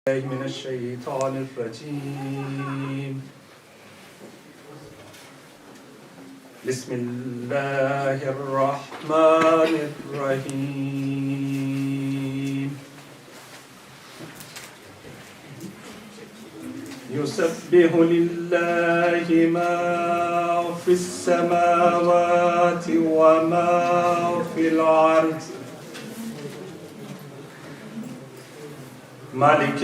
من الشيطان الرجيم بسم الله الرحمن الرحيم يسبح لله ما في السماوات وما في الأرض مالك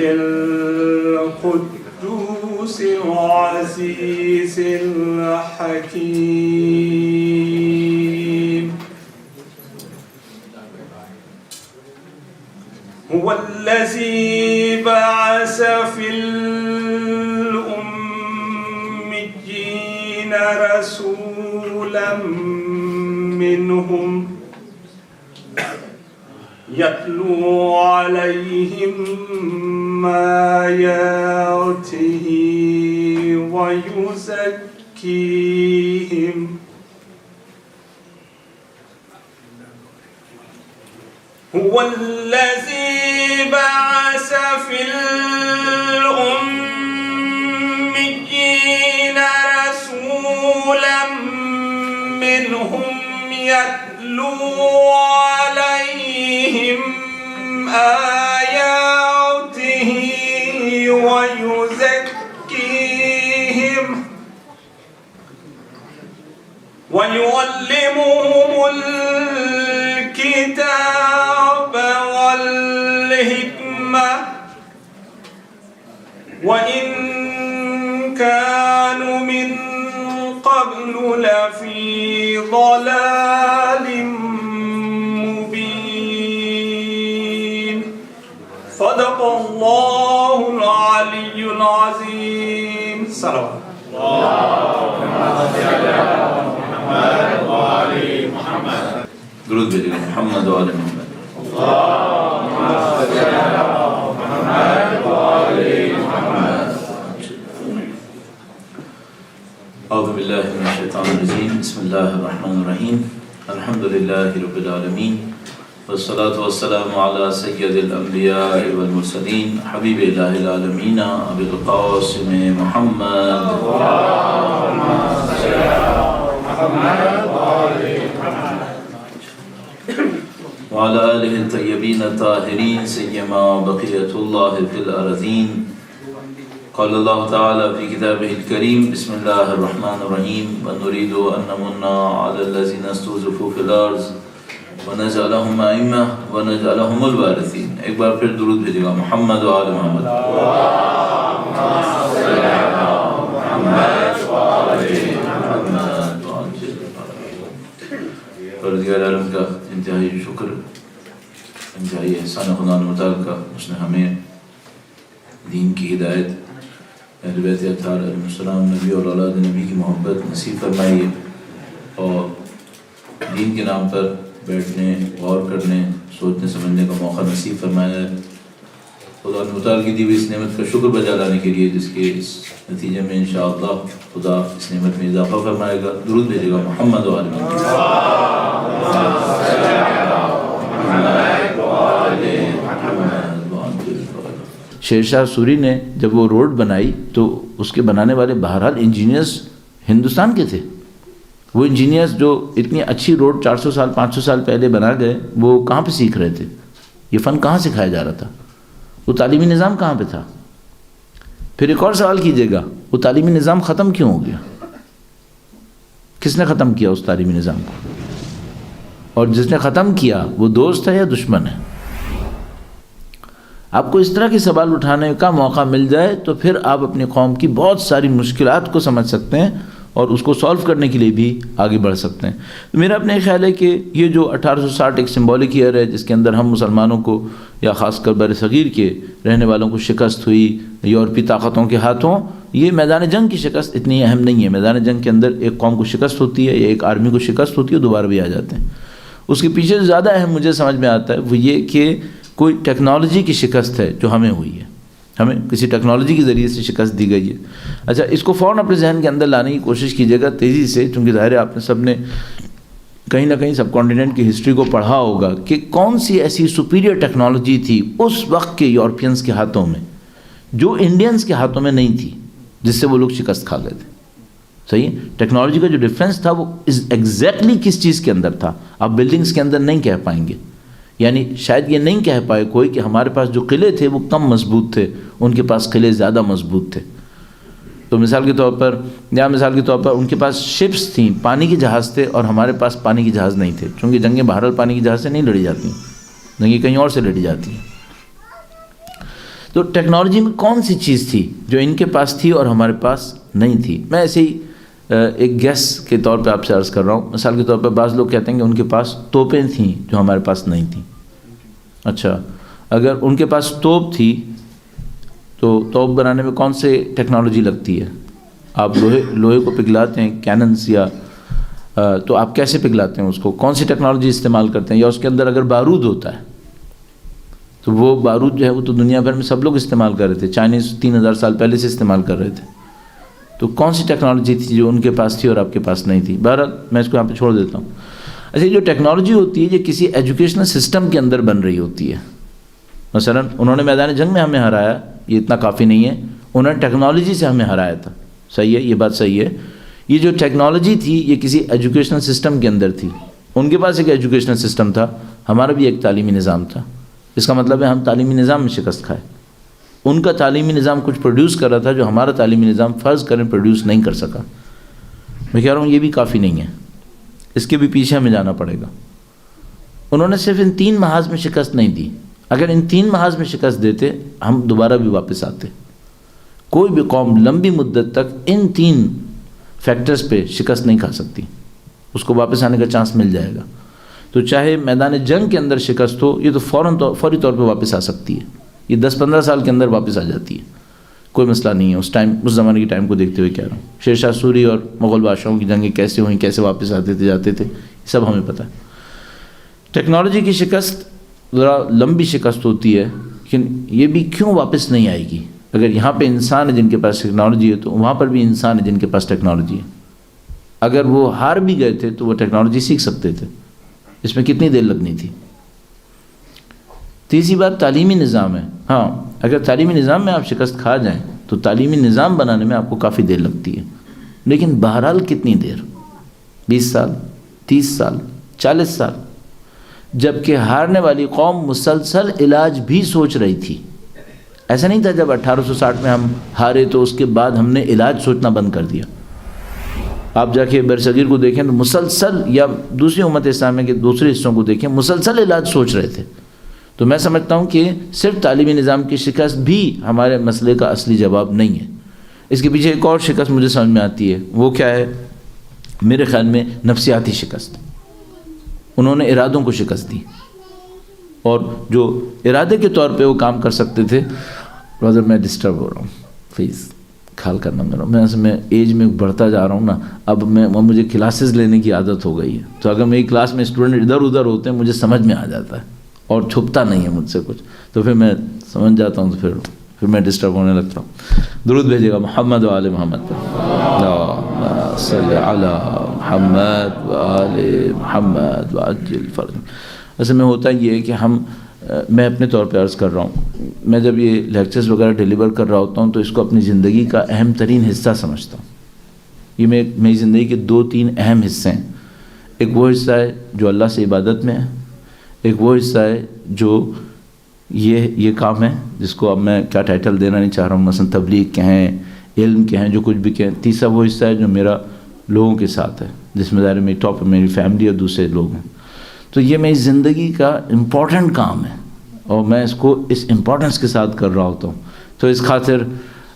القدوس العزيز الحكيم هو الذي بعث في الأميين رسولا منهم يتلو عليهم آياته ويزكيهم هو الذي بعث في الأميين رسولا منهم يتلو عليهم آياته ويزكيهم ويعلمهم الكتاب والحكمة وإن كانوا من قبل لفي ضلال مبين صدق الله العلي العظيم صلوات درود بھیجیں محمد و آل محمد اعوذ باللہ من الشیطان الرجیم بسم اللہ الرحمن الرحیم الحمد للہ رب العالمین والصلاة والسلام علی سید الانبیاء والمرسلین حبیب الہ العالمین ابی القاسم محمد وعلى آله الطيبين الطاهرين سيما بقية الله في الأرضين قال الله تعالى في كتابه الكريم بسم الله الرحمن الرحيم ونريد أن نمن على الذين استضعفوا في الأرض ونجعلهم أئمة ونجعلهم الوارثين ایک بار پھر درود بھیجے گا محمد و آل محمد پروردگار عالم کا انتہائی شکر انتہائی احسان خدا متعال کا اس نے ہمیں دین کی ہدایت اہل بیت اطہار علیہ السلام نبی اور اولاد نبی کی محبت نصیب فرمائی ہے اور دین کے نام پر بیٹھنے غور کرنے سوچنے سمجھنے کا موقع نصیب فرمایا ہے خدا متعال کی دی ہوئی اس نعمت کا شکر بجا لانے کے لیے جس کے اس نتیجے میں انشاءاللہ خدا اس نعمت میں اضافہ فرمائے گا درود بھیجے گا محمد و آل محمد شیرشاہ سوری نے جب وہ روڈ بنائی تو اس کے بنانے والے بہرحال انجینئرز ہندوستان کے تھے وہ انجینئرز جو اتنی اچھی روڈ 400 سال 500 سال پہلے بنا گئے وہ کہاں پہ سیکھ رہے تھے یہ فن کہاں سکھایا جا رہا تھا وہ تعلیمی نظام کہاں پہ تھا پھر ایک اور سوال کیجئے گا وہ تعلیمی نظام ختم کیوں ہو گیا کس نے ختم کیا اس تعلیمی نظام کو اور جس نے ختم کیا وہ دوست ہے یا دشمن ہے آپ کو اس طرح کے سوال اٹھانے کا موقع مل جائے تو پھر آپ اپنی قوم کی بہت ساری مشکلات کو سمجھ سکتے ہیں اور اس کو سالو کرنے کے لیے بھی آگے بڑھ سکتے ہیں تو میرا اپنا خیال ہے کہ یہ جو 1860 ایک سمبولک ایئر ہے جس کے اندر ہم مسلمانوں کو یا خاص کر بر صغیر کے رہنے والوں کو شکست ہوئی یورپی طاقتوں کے ہاتھوں یہ میدان جنگ کی شکست اتنی اہم نہیں ہے میدان جنگ کے اندر ایک قوم کو شکست ہوتی ہے یا ایک آرمی کو شکست ہوتی ہے دوبارہ بھی آ جاتے ہیں اس کے پیچھے جو زیادہ اہم مجھے سمجھ میں آتا ہے وہ یہ کہ کوئی ٹیکنالوجی کی شکست ہے جو ہمیں ہوئی ہے ہمیں کسی ٹیکنالوجی کے ذریعے سے شکست دی گئی ہے اچھا اس کو فوراً اپنے ذہن کے اندر لانے کی کوشش کیجیے گا تیزی سے چونکہ ظاہر ہے آپ نے سب نے کہیں نہ کہیں سب کانٹیننٹ کی ہسٹری کو پڑھا ہوگا کہ کون سی ایسی سپیریئر ٹیکنالوجی تھی اس وقت کے یورپینز کے ہاتھوں میں جو انڈینز کے ہاتھوں میں نہیں تھی، جس سے وہ لوگ شکست کھا گئے تھے. صحیح ہے. ٹیکنالوجی کا جو ڈفرینس تھا وہ ایگزیکٹلی کس چیز کے اندر تھا؟ آپ بلڈنگز کے اندر نہیں کہہ پائیں گے. یعنی شاید یہ نہیں کہہ پائے کوئی کہ ہمارے پاس جو قلعے تھے وہ کم مضبوط تھے، ان کے پاس قلعے زیادہ مضبوط تھے. تو مثال کے طور پر ان کے پاس شپس تھیں، پانی کے جہاز تھے، اور ہمارے پاس پانی کے جہاز نہیں تھے. چونکہ جنگیں بہرحال پانی کے جہاز سے نہیں لڑی جاتی ہیں، جنگیں کہیں اور سے لڑی جاتی ہیں. تو ٹیکنالوجی میں کون سی چیز تھی جو ان کے پاس تھی اور ہمارے پاس نہیں تھی؟ میں ایسے ہی ایک گیس کے طور پہ آپ سے عرض کر رہا ہوں. مثال کے طور پہ بعض لوگ کہتے ہیں کہ ان کے پاس توپیں تھیں جو ہمارے پاس نہیں تھیں. اچھا، اگر ان کے پاس توپ تھی تو توپ بنانے میں کون سے ٹیکنالوجی لگتی ہے؟ آپ لوہے کو پگھلاتے ہیں، کیننس یا تو آپ کیسے پگھلاتے ہیں اس کو؟ کون سی ٹیکنالوجی استعمال کرتے ہیں؟ یا اس کے اندر اگر بارود ہوتا ہے تو وہ بارود جو ہے وہ تو دنیا بھر میں سب لوگ استعمال کر رہے تھے، چائنیز 3000 سال پہلے سے استعمال کر رہے تھے. تو کون سی ٹیکنالوجی تھی جو ان کے پاس تھی اور آپ کے پاس نہیں تھی؟ بہرحال میں اس کو یہاں پہ چھوڑ دیتا ہوں. اچھا، جو ٹیکنالوجی ہوتی ہے یہ کسی ایجوکیشنل سسٹم کے اندر بن رہی ہوتی ہے. مثلا انہوں نے میدان جنگ میں ہمیں ہرایا، یہ اتنا کافی نہیں ہے، انہوں نے ٹیکنالوجی سے ہمیں ہرایا تھا. صحیح ہے، یہ بات صحیح ہے. یہ جو ٹیکنالوجی تھی یہ کسی ایجوکیشنل سسٹم کے اندر تھی. ان کے پاس ایک ایجوکیشنل سسٹم تھا، ہمارا بھی ایک تعلیمی نظام تھا. اس کا مطلب ہے ہم تعلیمی نظام میں شکست کھائے. ان کا تعلیمی نظام کچھ پروڈیوس کر رہا تھا جو ہمارا تعلیمی نظام فرض کریں پروڈیوس نہیں کر سکا. میں کہہ رہا ہوں یہ بھی کافی نہیں ہے، اس کے بھی پیچھے ہمیں جانا پڑے گا. انہوں نے صرف ان 3 محاذ میں شکست نہیں دی. اگر ان 3 محاذ میں شکست دیتے ہم دوبارہ بھی واپس آتے. کوئی بھی قوم لمبی مدت تک ان 3 فیکٹرز پہ شکست نہیں کھا سکتی، اس کو واپس آنے کا چانس مل جائے گا. تو چاہے میدان جنگ کے اندر شکست ہو، یہ تو فوری طور پہ واپس آ سکتی ہے. یہ 10-15 سال کے اندر واپس آ جاتی ہے، کوئی مسئلہ نہیں ہے. اس زمانے کی ٹائم کو دیکھتے ہوئے کہہ رہا ہوں. شیر شاہ سوری اور مغل بادشاہوں کی جنگیں کیسے ہوئیں، کیسے واپس آتے تھے جاتے تھے، یہ سب ہمیں پتہ ہے. ٹیکنالوجی کی شکست ذرا لمبی شکست ہوتی ہے، لیکن یہ بھی کیوں واپس نہیں آئے گی؟ اگر یہاں پہ انسان ہے جن کے پاس ٹیکنالوجی ہے تو وہاں پر بھی انسان ہے جن کے پاس ٹیکنالوجی ہے. اگر وہ ہار بھی گئے تھے تو وہ ٹیکنالوجی سیکھ سکتے تھے. اس میں کتنی دیر لگنی تھی؟ تیسری بات تعلیمی نظام ہے. ہاں، اگر تعلیمی نظام میں آپ شکست کھا جائیں تو تعلیمی نظام بنانے میں آپ کو کافی دیر لگتی ہے. لیکن بہرحال کتنی دیر؟ 20 سال، 30 سال، 40 سال. جبکہ ہارنے والی قوم مسلسل علاج بھی سوچ رہی تھی. ایسا نہیں تھا جب 1860 میں ہم ہارے تو اس کے بعد ہم نے علاج سوچنا بند کر دیا. آپ جا کے برصغیر کو دیکھیں تو مسلسل، یا دوسری امت اسلامیہ کے دوسرے حصوں کو دیکھیں، مسلسل علاج سوچ رہے تھے. تو میں سمجھتا ہوں کہ صرف تعلیمی نظام کی شکست بھی ہمارے مسئلے کا اصلی جواب نہیں ہے. اس کے پیچھے ایک اور شکست مجھے سمجھ میں آتی ہے. وہ کیا ہے؟ میرے خیال میں نفسیاتی شکست. انہوں نے ارادوں کو شکست دی، اور جو ارادے کے طور پہ وہ کام کر سکتے تھے. برادر میں ڈسٹرب ہو رہا ہوں، پلیز خیال کرنا میرا. میں ایج میں بڑھتا جا رہا ہوں نا، اب مجھے کلاسز لینے کی عادت ہو گئی ہے. تو اگر میری کلاس میں اسٹوڈنٹ ادھر ادھر ہوتے ہیں مجھے سمجھ میں آ جاتا ہے اور چھپتا نہیں ہے مجھ سے کچھ، تو پھر میں سمجھ جاتا ہوں، تو پھر میں ڈسٹرب ہونے لگتا ہوں. درود بھیجیے گا محمد و آل محمد پر. اللہم صلی علی محمد و آل محمد وعجل فرج. اصل میں ہوتا یہ ہے کہ میں اپنے طور پہ عرض کر رہا ہوں، میں جب یہ لیکچرز وغیرہ ڈیلیور کر رہا ہوتا ہوں تو اس کو اپنی زندگی کا اہم ترین حصہ سمجھتا ہوں. یہ میری زندگی کے 2-3 اہم حصے ہیں. ایک وہ حصہ ہے جو اللہ سے عبادت میں ہے، ایک وہ حصہ ہے جو یہ کام ہے جس کو اب میں کیا ٹائٹل دینا نہیں چاہ رہا ہوں، مثلا تبلیغ کہیں، علم کہیں، جو کچھ بھی کہیں. تیسرا وہ حصہ ہے جو میرا لوگوں کے ساتھ ہے، جس میں ظاہر میری ٹاپ میری فیملی اور دوسرے لوگ ہیں. تو یہ میری زندگی کا امپورٹنٹ کام ہے اور میں اس کو اس امپورٹنس کے ساتھ کر رہا ہوتا ہوں. تو اس خاطر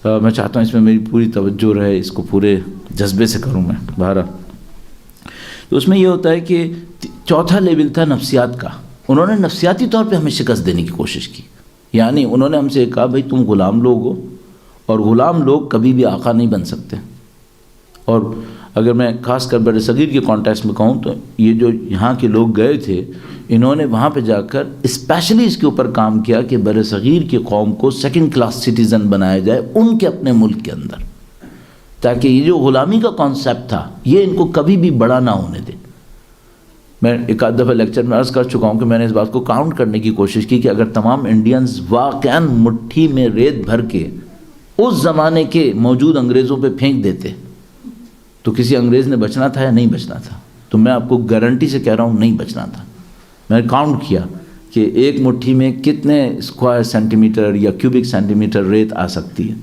میں چاہتا ہوں اس میں میری پوری توجہ رہے، اس کو پورے جذبے سے کروں میں. بہرحال تو اس میں یہ ہوتا ہے کہ چوتھا لیول تھا نفسیات کا. انہوں نے نفسیاتی طور پہ ہمیں شکست دینے کی کوشش کی. یعنی انہوں نے ہم سے کہا بھائی تم غلام لوگ ہو، اور غلام لوگ کبھی بھی آقا نہیں بن سکتے. اور اگر میں خاص کر بر صغیر کے کانٹیکسٹ میں کہوں تو یہ جو یہاں کے لوگ گئے تھے انہوں نے وہاں پہ جا کر اسپیشلی اس کے اوپر کام کیا کہ بر صغیر کی قوم کو 2nd کلاس سٹیزن بنایا جائے ان کے اپنے ملک کے اندر، تاکہ یہ جو غلامی کا کانسیپٹ تھا یہ ان کو کبھی بھی بڑا نہ ہونے دے. میں ایک آدھ دفعہ لیکچر میں عرض کر چکا ہوں کہ میں نے اس بات کو کاؤنٹ کرنے کی کوشش کی کہ اگر تمام انڈینز واقعاً مٹھی میں ریت بھر کے اس زمانے کے موجود انگریزوں پہ پھینک دیتے تو کسی انگریز نے بچنا تھا یا نہیں بچنا تھا؟ تو میں آپ کو گارنٹی سے کہہ رہا ہوں نہیں بچنا تھا. میں نے کاؤنٹ کیا کہ ایک مٹھی میں کتنے اسکوائر سینٹی میٹر یا کیوبک سینٹی میٹر ریت آ سکتی ہے،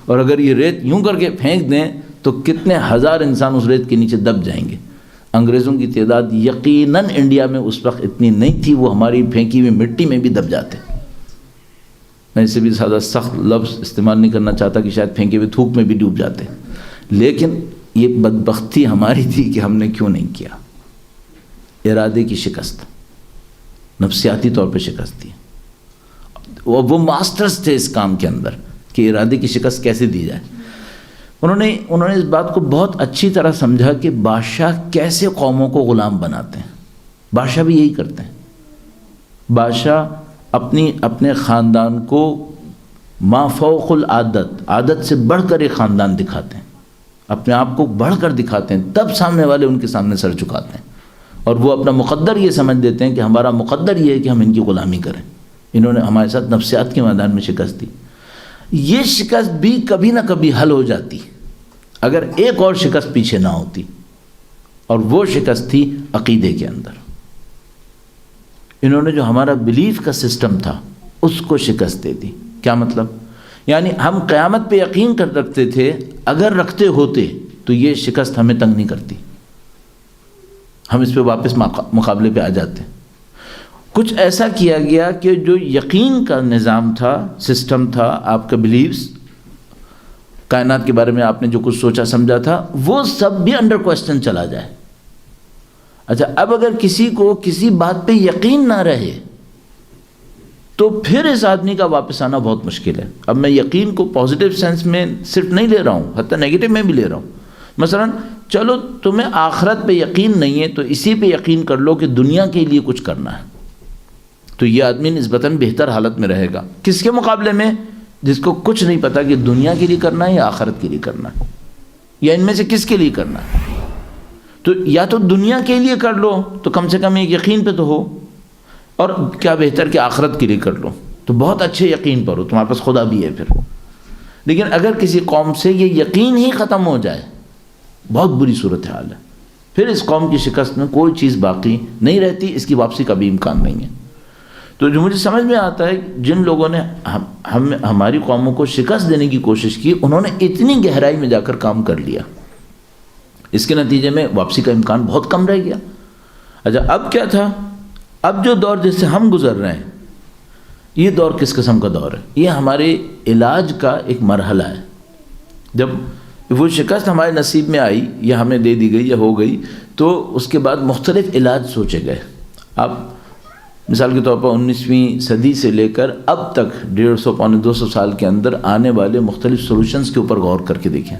اور اگر یہ ریت یوں کر کے پھینک دیں تو کتنے ہزار انسان اس ریت کے نیچے دب جائیں گے. انگریزوں کی تعداد یقیناً انڈیا میں اس وقت اتنی نہیں تھی، وہ ہماری پھینکی ہوئی مٹی میں بھی دب جاتے. میں اس سے بھی زیادہ سخت لفظ استعمال نہیں کرنا چاہتا کہ شاید پھینکے ہوئے تھوک میں بھی ڈوب جاتے، لیکن یہ بدبختی ہماری تھی کہ ہم نے کیوں نہیں کیا. ارادے کی شکست، نفسیاتی طور پہ شکست دی. وہ ماسٹرز تھے اس کام کے اندر کہ ارادے کی شکست کیسے دی جائے. انہوں نے اس بات کو بہت اچھی طرح سمجھا کہ بادشاہ کیسے قوموں کو غلام بناتے ہیں. بادشاہ بھی یہی کرتے ہیں. بادشاہ اپنے خاندان کو ما فوق العادت، عادت سے بڑھ کر ایک خاندان دکھاتے ہیں، اپنے آپ کو بڑھ کر دکھاتے ہیں، تب سامنے والے ان کے سامنے سر جھکاتے ہیں، اور وہ اپنا مقدر یہ سمجھ دیتے ہیں کہ ہمارا مقدر یہ ہے کہ ہم ان کی غلامی کریں. انہوں نے ہمارے ساتھ نفسیات کے میدان میں شکست دی. یہ شکست بھی کبھی نہ کبھی حل ہو جاتی اگر ایک اور شکست پیچھے نہ ہوتی، اور وہ شکست تھی عقیدے کے اندر. انہوں نے جو ہمارا بلیف کا سسٹم تھا اس کو شکست دے دی. کیا مطلب؟ یعنی ہم قیامت پہ یقین کر رکھتے تھے، اگر رکھتے ہوتے تو یہ شکست ہمیں تنگ نہیں کرتی، ہم اس پہ واپس مقابلے پہ آ جاتے. کچھ ایسا کیا گیا کہ جو یقین کا نظام تھا، سسٹم تھا، آپ کا بلیفز، کائنات کے بارے میں آپ نے جو کچھ سوچا سمجھا تھا، وہ سب بھی انڈر کوسچن چلا جائے. اچھا، اب اگر کسی کو کسی بات پہ یقین نہ رہے تو پھر اس آدمی کا واپس آنا بہت مشکل ہے. اب میں یقین کو پازیٹیو سینس میں صرف نہیں لے رہا ہوں، حتیٰ نیگیٹو میں بھی لے رہا ہوں. مثلا چلو تمہیں آخرت پہ یقین نہیں ہے تو اسی پہ یقین کر لو کہ دنیا کے لیے کچھ کرنا ہے، تو یہ آدمی نسبتاً بہتر حالت میں رہے گا. کس کے مقابلے میں؟ جس کو کچھ نہیں پتا کہ دنیا کے لیے کرنا ہے یا آخرت کے لیے کرنا ہے، یا ان میں سے کس کے لیے کرنا ہے. تو یا تو دنیا کے لیے کر لو تو کم سے کم ایک یقین پہ تو ہو، اور کیا بہتر کہ آخرت کے لیے کر لو تو بہت اچھے یقین پر ہو، تمہارے پاس خدا بھی ہے پھر. لیکن اگر کسی قوم سے یہ یقین ہی ختم ہو جائے، بہت بری صورتحال ہے. پھر اس قوم کی شکست میں کوئی چیز باقی نہیں رہتی، اس کی واپسی کا بھی امکان نہیں ہے. تو جو مجھے سمجھ میں آتا ہے، جن لوگوں نے ہماری قوموں کو شکست دینے کی کوشش کی، انہوں نے اتنی گہرائی میں جا کر کام کر لیا، اس کے نتیجے میں واپسی کا امکان بہت کم رہ گیا. اچھا، اب کیا تھا؟ اب جو دور جس سے ہم گزر رہے ہیں، یہ دور کس قسم کا دور ہے؟ یہ ہمارے علاج کا ایک مرحلہ ہے. جب وہ شکست ہمارے نصیب میں آئی یا ہمیں دے دی گئی یا ہو گئی، تو اس کے بعد مختلف علاج سوچے گئے. آپ مثال کے طور پر 19ویں صدی سے لے کر اب تک 150 پونے 200 سال کے اندر آنے والے مختلف سولوشنز کے اوپر غور کر کے دیکھیں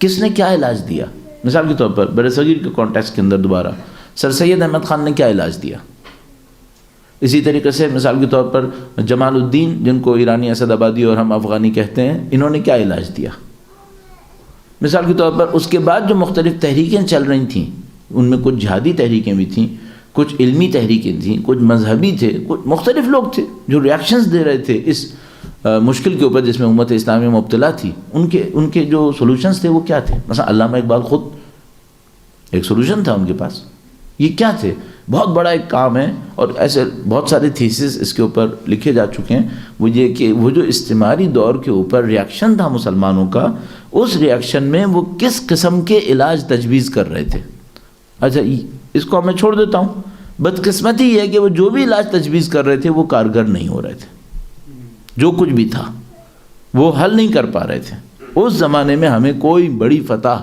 کس نے کیا علاج دیا. مثال کے طور پر برصغیر کے کانٹیکسٹ کے اندر دوبارہ سر سید احمد خان نے کیا علاج دیا. اسی طریقے سے مثال کے طور پر جمال الدین، جن کو ایرانی اسد آبادی اور ہم افغانی کہتے ہیں، انہوں نے کیا علاج دیا. مثال کے طور پر اس کے بعد جو مختلف تحریکیں چل رہی تھیں، ان میں کچھ جہادی تحریکیں بھی تھیں، کچھ علمی تحریکیں تھیں، کچھ مذہبی تھے، کچھ مختلف لوگ تھے جو ریاکشنز دے رہے تھے اس مشکل کے اوپر جس میں امت اسلامی مبتلا تھی. ان کے جو سولوشنز تھے وہ کیا تھے؟ مثلا علامہ اقبال خود ایک سولوشن تھا ان کے پاس. یہ کیا تھے؟ بہت بڑا ایک کام ہے، اور ایسے بہت سارے تھیسز اس کے اوپر لکھے جا چکے ہیں. وہ یہ کہ وہ جو استعماری دور کے اوپر ریاکشن تھا مسلمانوں کا، اس ریاکشن میں وہ کس قسم کے علاج تجویز کر رہے تھے. اچھا، اس کو میں چھوڑ دیتا ہوں. بدقسمتی یہ ہے کہ وہ جو بھی علاج تجویز کر رہے تھے وہ کارگر نہیں ہو رہے تھے. جو کچھ بھی تھا وہ حل نہیں کر پا رہے تھے. اس زمانے میں ہمیں کوئی بڑی فتح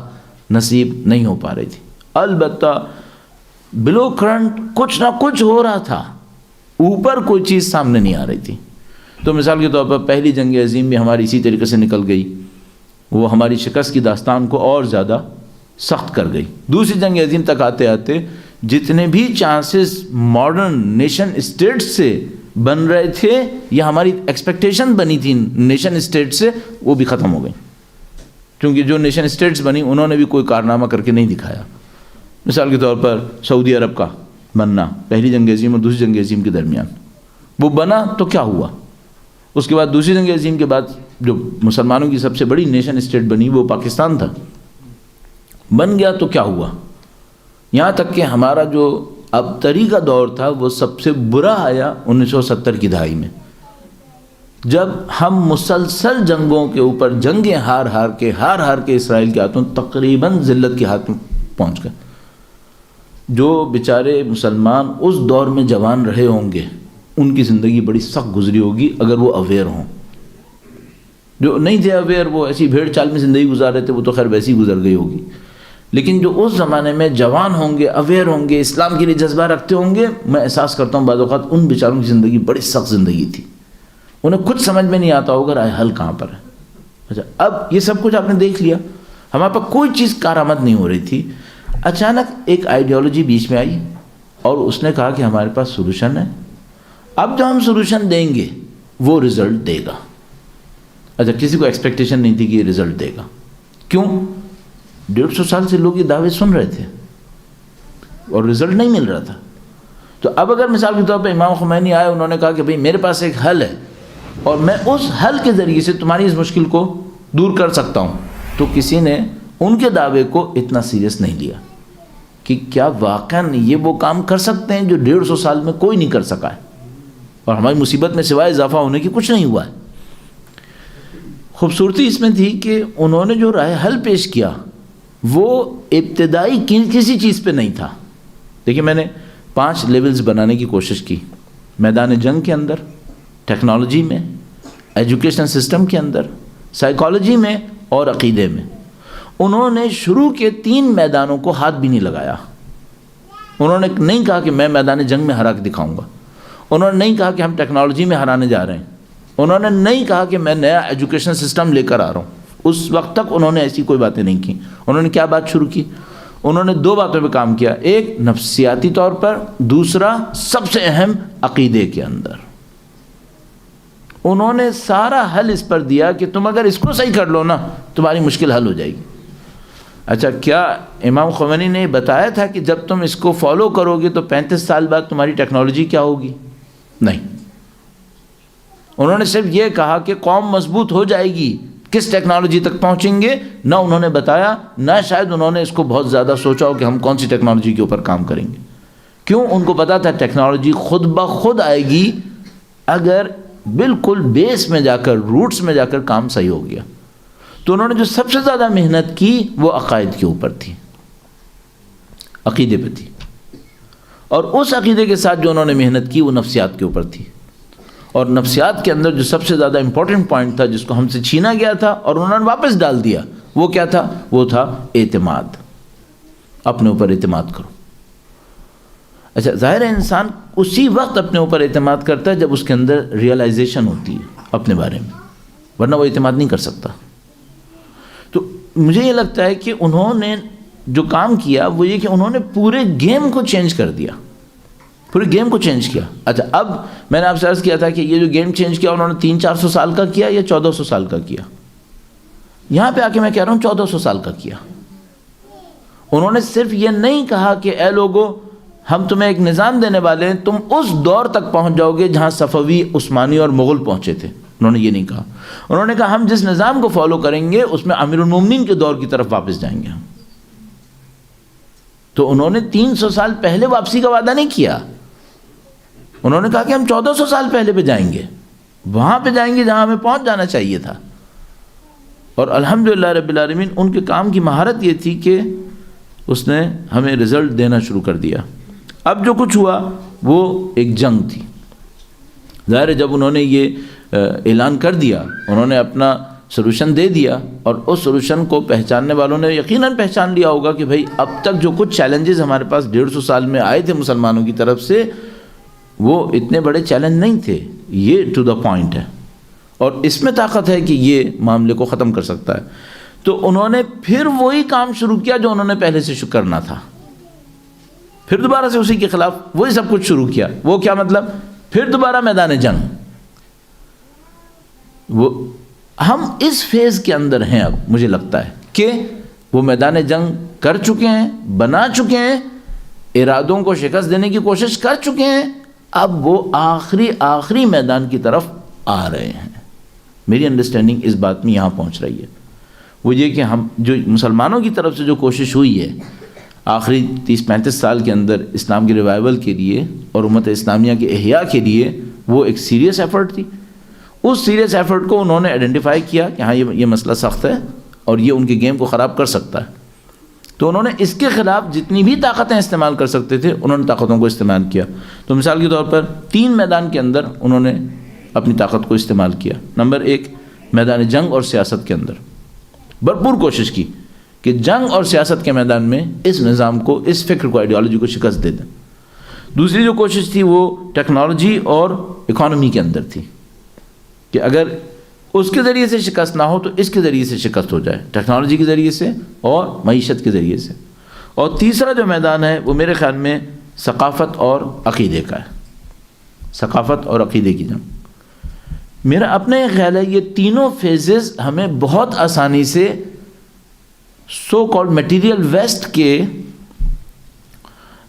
نصیب نہیں ہو پا رہی تھی. البتہ بلو کرنٹ کچھ نہ کچھ ہو رہا تھا، اوپر کوئی چیز سامنے نہیں آ رہی تھی. تو مثال کے طور پر پہلی جنگ عظیم بھی ہماری اسی طریقے سے نکل گئی، وہ ہماری شکست کی داستان کو اور زیادہ سخت کر گئی. دوسری جنگ عظیم تک آتے آتے جتنے بھی چانسز ماڈرن نیشن اسٹیٹ سے بن رہے تھے یا ہماری ایکسپیکٹیشن بنی تھی نیشن اسٹیٹ سے، وہ بھی ختم ہو گئی. کیونکہ جو نیشن اسٹیٹس بنی انہوں نے بھی کوئی کارنامہ کر کے نہیں دکھایا. مثال کے طور پر سعودی عرب کا بننا پہلی جنگ عظیم اور دوسری جنگ عظیم کے درمیان، وہ بنا تو کیا ہوا؟ اس کے بعد دوسری جنگ عظیم کے بعد جو مسلمانوں کی سب سے بڑی نیشن اسٹیٹ بنی وہ پاکستان تھا، بن گیا تو کیا ہوا، یہاں تک کہ ہمارا جو ابتری کا دور تھا وہ سب سے برا آیا 1970 کی دہائی میں، جب ہم مسلسل جنگوں کے اوپر جنگیں ہار کے اسرائیل کے ہاتھوں تقریباً ذلت کے ہاتھ میں پہنچ گئے۔ جو بیچارے مسلمان اس دور میں جوان رہے ہوں گے ان کی زندگی بڑی سخت گزری ہوگی اگر وہ اویئر ہوں۔ جو نہیں تھے اویئر، وہ ایسی بھیڑ چال میں زندگی گزار رہے تھے، وہ تو خیر ویسی گزر گئی ہوگی، لیکن جو اس زمانے میں جوان ہوں گے، اویئر ہوں گے، اسلام کے لیے جذبہ رکھتے ہوں گے، میں احساس کرتا ہوں بعض اوقات ان بیچاروں کی زندگی بڑی سخت زندگی تھی، انہیں کچھ سمجھ میں نہیں آتا ہوگا رائے حل کہاں پر ہے۔ اچھا، اب یہ سب کچھ آپ نے دیکھ لیا، ہمارے پاس کوئی چیز کارآمد نہیں ہو رہی تھی، اچانک ایک آئیڈیالوجی بیچ میں آئی اور اس نے کہا کہ ہمارے پاس سولوشن ہے، اب جو ہم سولوشن دیں گے وہ رزلٹ دے گا۔ اچھا، کسی کو ایکسپیکٹیشن نہیں تھی کہ یہ رزلٹ دے گا، کیوں؟ 150 سال سے لوگ یہ دعوے سن رہے تھے اور رزلٹ نہیں مل رہا تھا۔ تو اب اگر مثال کے طور پہ امام خمینی آئے، انہوں نے کہا کہ بھئی میرے پاس ایک حل ہے اور میں اس حل کے ذریعے سے تمہاری اس مشکل کو دور کر سکتا ہوں، تو کسی نے ان کے دعوے کو اتنا سیریس نہیں لیا کہ کیا واقعاً یہ وہ کام کر سکتے ہیں جو 150 سال میں کوئی نہیں کر سکا ہے، اور ہماری مصیبت میں سوائے اضافہ ہونے کی کچھ نہیں ہوا ہے۔ خوبصورتی اس میں تھی کہ انہوں نے جو رائے حل پیش کیا وہ ابتدائی کسی چیز پہ نہیں تھا۔ دیکھیں، میں نے 5 لیولز بنانے کی کوشش کی، میدان جنگ کے اندر، ٹیکنالوجی میں، ایجوکیشن سسٹم کے اندر، سائیکالوجی میں اور عقیدے میں۔ انہوں نے شروع کے 3 میدانوں کو ہاتھ بھی نہیں لگایا۔ انہوں نے نہیں کہا کہ میں میدان جنگ میں ہرا کے دکھاؤں گا، انہوں نے نہیں کہا کہ ہم ٹیکنالوجی میں ہرانے جا رہے ہیں، انہوں نے نہیں کہا کہ میں نیا ایجوکیشن سسٹم لے کر آ رہا ہوں۔ اس وقت تک انہوں نے ایسی کوئی باتیں نہیں کی۔ انہوں نے کیا بات شروع کی؟ انہوں نے 2 باتوں پہ کام کیا، ایک نفسیاتی طور پر، دوسرا سب سے اہم عقیدے کے اندر۔ انہوں نے سارا حل اس پر دیا کہ تم اگر اس کو صحیح کر لو نا تمہاری مشکل حل ہو جائے گی۔ اچھا، کیا امام خمینی نے بتایا تھا کہ جب تم اس کو فالو کرو گے تو 35 سال بعد تمہاری ٹیکنالوجی کیا ہوگی؟ نہیں، انہوں نے صرف یہ کہا کہ قوم مضبوط ہو جائے گی، کس ٹیکنالوجی تک پہنچیں گے نہ انہوں نے بتایا، نہ شاید انہوں نے اس کو بہت زیادہ سوچا ہو کہ ہم کون سی ٹیکنالوجی کے اوپر کام کریں گے۔ کیوں؟ ان کو پتا تھا ٹیکنالوجی خود بخود آئے گی اگر بالکل بیس میں جا کر، روٹس میں جا کر کام صحیح ہو گیا۔ تو انہوں نے جو سب سے زیادہ محنت کی وہ عقائد کے اوپر تھی، عقیدے پہ تھی، اور اس عقیدے کے ساتھ جو انہوں نے محنت کی وہ نفسیات کے اوپر تھی۔ اور نفسیات کے اندر جو سب سے زیادہ امپورٹنٹ پوائنٹ تھا جس کو ہم سے چھینا گیا تھا اور انہوں نے واپس ڈال دیا، وہ کیا تھا؟ وہ تھا اعتماد، اپنے اوپر اعتماد کرو۔ اچھا، ظاہر ہے انسان اسی وقت اپنے اوپر اعتماد کرتا ہے جب اس کے اندر ریئلائزیشن ہوتی ہے اپنے بارے میں، ورنہ وہ اعتماد نہیں کر سکتا۔ تو مجھے یہ لگتا ہے کہ انہوں نے جو کام کیا وہ یہ کہ انہوں نے پورے گیم کو چینج کر دیا، پورے گیم کو چینج کیا۔ اچھا، اب میں نے آپ سے عرض کیا تھا کہ یہ جو گیم چینج کیا انہوں نے 300-400 سال کا کیا یا 1400 سال کا کیا؟ یہاں پہ آ کے میں کہہ رہا ہوں 1400 سال کا کیا۔ انہوں نے صرف یہ نہیں کہا کہ اے لوگو ہم تمہیں ایک نظام دینے والے ہیں، تم اس دور تک پہنچ جاؤ گے جہاں صفوی، عثمانی اور مغل پہنچے تھے۔ انہوں نے یہ نہیں کہا، انہوں نے کہا ہم جس نظام کو فالو کریں گے اس میں امیر المومنین کے دور کی طرف واپس جائیں گے ہم۔ تو انہوں نے 300 سال پہلے واپسی کا وعدہ نہیں کیا، انہوں نے کہا کہ ہم 1400 سال پہلے پہ جائیں گے، وہاں پہ جائیں گے جہاں ہمیں پہنچ جانا چاہیے تھا۔ اور الحمدللہ رب العالمین ان کے کام کی مہارت یہ تھی کہ اس نے ہمیں رزلٹ دینا شروع کر دیا۔ اب جو کچھ ہوا وہ ایک جنگ تھی۔ ظاہر ہے جب انہوں نے یہ اعلان کر دیا، انہوں نے اپنا سلوشن دے دیا، اور اس سلوشن کو پہچاننے والوں نے یقیناً پہچان لیا ہوگا کہ بھئی اب تک جو کچھ چیلنجز ہمارے پاس 150 سال میں آئے تھے مسلمانوں کی طرف سے وہ اتنے بڑے چیلنج نہیں تھے، یہ ٹو دا پوائنٹ ہے اور اس میں طاقت ہے کہ یہ معاملے کو ختم کر سکتا ہے۔ تو انہوں نے پھر وہی کام شروع کیا جو انہوں نے پہلے سے کرنا تھا، پھر دوبارہ سے اسی کے خلاف وہی سب کچھ شروع کیا۔ وہ کیا مطلب؟ پھر دوبارہ میدان جنگ۔ وہ ہم اس فیز کے اندر ہیں اب، مجھے لگتا ہے کہ وہ میدان جنگ کر چکے ہیں، بنا چکے ہیں، ارادوں کو شکست دینے کی کوشش کر چکے ہیں، اب وہ آخری میدان کی طرف آ رہے ہیں. میری انڈرسٹینڈنگ اس بات میں یہاں پہنچ رہی ہے. وہ یہ کہ ہم جو مسلمانوں کی طرف سے جو کوشش ہوئی ہے آخری 30-35 سال کے اندر اسلام کے ریوائول کے لیے اور امت اسلامیہ کے احیاء کے لیے، وہ ایک سیریس ایفرٹ تھی. اس سیریس ایفرٹ کو انہوں نے آئیڈینٹیفائی کیا کہ ہاں یہ مسئلہ سخت ہے اور یہ ان کے گیم کو خراب کر سکتا ہے. تو انہوں نے اس کے خلاف جتنی بھی طاقتیں استعمال کر سکتے تھے انہوں نے طاقتوں کو استعمال کیا. تو مثال کے طور پر 3 میدان کے اندر انہوں نے اپنی طاقت کو استعمال کیا. نمبر 1 میدان جنگ اور سیاست کے اندر بھرپور کوشش کی کہ جنگ اور سیاست کے میدان میں اس نظام کو، اس فکر کو، آئیڈیالوجی کو شکست دے دیں. دوسری جو کوشش تھی وہ ٹیکنالوجی اور اکانومی کے اندر تھی کہ اگر اس کے ذریعے سے شکست نہ ہو تو اس کے ذریعے سے شکست ہو جائے، ٹیکنالوجی کے ذریعے سے اور معیشت کے ذریعے سے. اور تیسرا جو میدان ہے وہ میرے خیال میں ثقافت اور عقیدے کا ہے. ثقافت اور عقیدے کی جنگ. میرا اپنا یہ خیال ہے یہ تینوں فیزز ہمیں بہت آسانی سے سو کالڈ میٹیریل ویسٹ کے،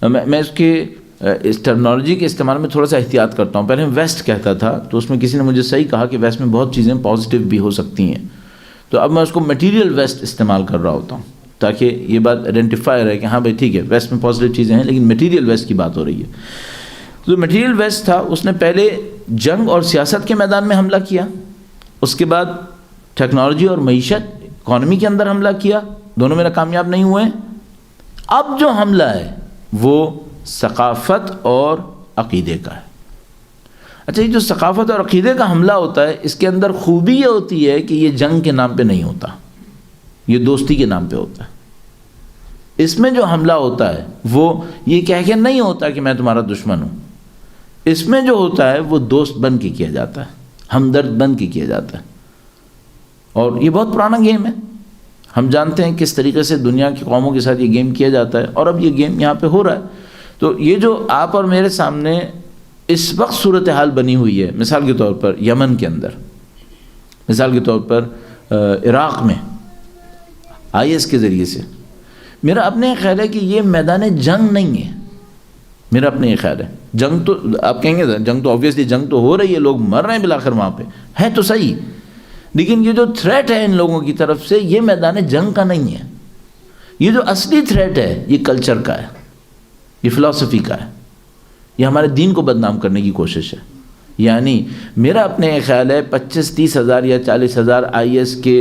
میں اس کے اس ٹرمنالوجی کے استعمال میں تھوڑا سا احتیاط کرتا ہوں. پہلے ویسٹ کہتا تھا تو اس میں کسی نے مجھے صحیح کہا کہ ویسٹ میں بہت چیزیں پازیٹیو بھی ہو سکتی ہیں، تو اب میں اس کو میٹیریل ویسٹ استعمال کر رہا ہوتا ہوں تاکہ یہ بات آئیڈینٹیفائی رہے کہ ہاں بھائی ٹھیک ہے ویسٹ میں پازیٹیو چیزیں ہیں لیکن میٹیریل ویسٹ کی بات ہو رہی ہے. جو میٹیریل ویسٹ تھا اس نے پہلے جنگ اور سیاست کے میدان میں حملہ کیا، اس کے بعد ٹیکنالوجی اور معیشت اکانومی کے اندر حملہ کیا، دونوں میرا کامیاب نہیں ہوئے. اب جو حملہ ہے وہ ثقافت اور عقیدے کا ہے. اچھا، یہ جو ثقافت اور عقیدے کا حملہ ہوتا ہے اس کے اندر خوبی یہ ہوتی ہے کہ یہ جنگ کے نام پہ نہیں ہوتا، یہ دوستی کے نام پہ ہوتا ہے. اس میں جو حملہ ہوتا ہے وہ یہ کہہ کے نہیں ہوتا کہ میں تمہارا دشمن ہوں، اس میں جو ہوتا ہے وہ دوست بن کے کیا جاتا ہے، ہمدرد بن کے کیا جاتا ہے. اور یہ بہت پرانا گیم ہے، ہم جانتے ہیں کس طریقے سے دنیا کی قوموں کے ساتھ یہ گیم کیا جاتا ہے اور اب یہ گیم یہاں پہ ہو رہا ہے. تو یہ جو آپ اور میرے سامنے اس وقت صورتحال بنی ہوئی ہے، مثال کے طور پر یمن کے اندر، مثال کے طور پر عراق میں IS کے ذریعے سے، میرا اپنے یہ خیال ہے کہ یہ میدان جنگ نہیں ہے. میرا اپنے یہ خیال ہے جنگ تو آپ کہیں گے جنگ تو آبویسلی جنگ تو ہو رہی ہے، لوگ مر رہے ہیں بالآخر وہاں پہ، ہے تو صحیح، لیکن یہ جو تھریٹ ہے ان لوگوں کی طرف سے یہ میدان جنگ کا نہیں ہے. یہ جو اصلی تھریٹ ہے یہ کلچر کا ہے، یہ فلسفی کا ہے، یہ ہمارے دین کو بدنام کرنے کی کوشش ہے. یعنی میرا اپنے یہ خیال ہے 25-30 ہزار یا 40 ہزار IS کے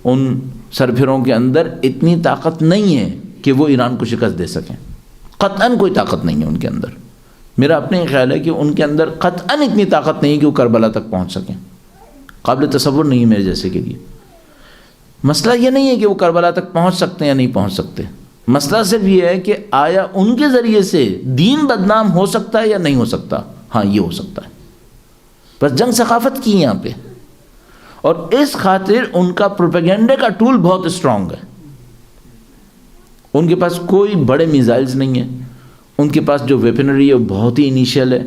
ان سربراہوں کے اندر اتنی طاقت نہیں ہے کہ وہ ایران کو شکست دے سکیں. قطعاً کوئی طاقت نہیں ہے ان کے اندر. میرا اپنے یہ خیال ہے کہ ان کے اندر قطعاً اتنی طاقت نہیں ہے کہ وہ کربلا تک پہنچ سکیں. قابل تصور نہیں ہے میرے جیسے کے لیے. مسئلہ یہ نہیں ہے کہ وہ کربلا تک پہنچ سکتے ہیں یا نہیں پہنچ سکتے، مسئلہ صرف یہ ہے کہ آیا ان کے ذریعے سے دین بدنام ہو سکتا ہے یا نہیں ہو سکتا. ہاں یہ ہو سکتا ہے. بس جنگ ثقافت کی یہاں پہ، اور اس خاطر ان کا پروپیگنڈے کا ٹول بہت اسٹرانگ ہے. ان کے پاس کوئی بڑے میزائلز نہیں ہیں، ان کے پاس جو ویپنری ہے وہ بہت ہی انیشیل ہے.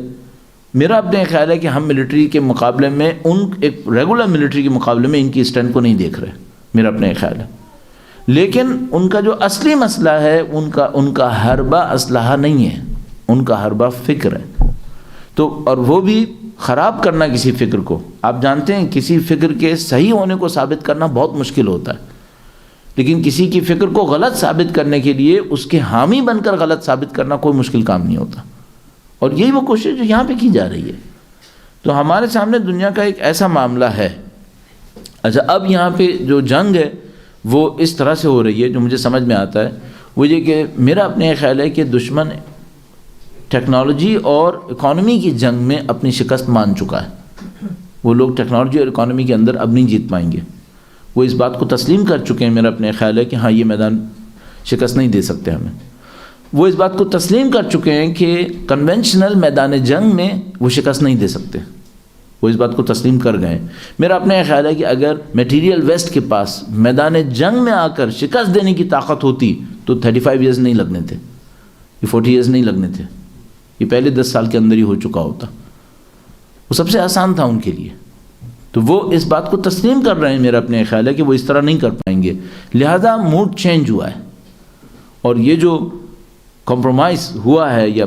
میرا اپنے خیال ہے کہ ہم ملٹری کے مقابلے میں ایک ریگولر ملٹری کے مقابلے میں ان کی اسٹرینتھ کو نہیں دیکھ رہے، میرا اپنے خیال ہے. لیکن ان کا جو اصلی مسئلہ ہے ان کا حربہ اسلحہ نہیں ہے، ان کا حربہ فکر ہے. تو اور وہ بھی خراب کرنا کسی فکر کو، آپ جانتے ہیں کسی فکر کے صحیح ہونے کو ثابت کرنا بہت مشکل ہوتا ہے، لیکن کسی کی فکر کو غلط ثابت کرنے کے لیے اس کے حامی بن کر غلط ثابت کرنا کوئی مشکل کام نہیں ہوتا. اور یہی وہ کوشش جو یہاں پہ کی جا رہی ہے. تو ہمارے سامنے دنیا کا ایک ایسا معاملہ ہے. اچھا، اب یہاں پہ جو جنگ ہے وہ اس طرح سے ہو رہی ہے، جو مجھے سمجھ میں آتا ہے وہ یہ کہ میرا اپنے یہ خیال ہے کہ دشمن ٹیکنالوجی اور اکانومی کی جنگ میں اپنی شکست مان چکا ہے. وہ لوگ ٹیکنالوجی اور اکانومی کے اندر اب نہیں جیت پائیں گے. وہ اس بات کو تسلیم کر چکے ہیں. میرا اپنے خیال ہے کہ ہاں یہ میدان شکست نہیں دے سکتے ہمیں. وہ اس بات کو تسلیم کر چکے ہیں کہ کنونشنل میدان جنگ میں وہ شکست نہیں دے سکتے. وہ اس بات کو تسلیم کر گئے. میرا اپنا یہ خیال ہے کہ اگر میٹیریل ویسٹ کے پاس میدان جنگ میں آ کر شکست دینے کی طاقت ہوتی تو 35 ایئرز نہیں لگنے تھے، یہ 40 ایئرز نہیں لگنے تھے، یہ پہلے 10 سال کے اندر ہی ہو چکا ہوتا. وہ سب سے آسان تھا ان کے لیے. تو وہ اس بات کو تسلیم کر رہے ہیں. میرا اپنے خیال ہے کہ وہ اس طرح نہیں کر پائیں گے، لہذا موڈ چینج ہوا ہے. اور یہ جو کمپرومائز ہوا ہے یا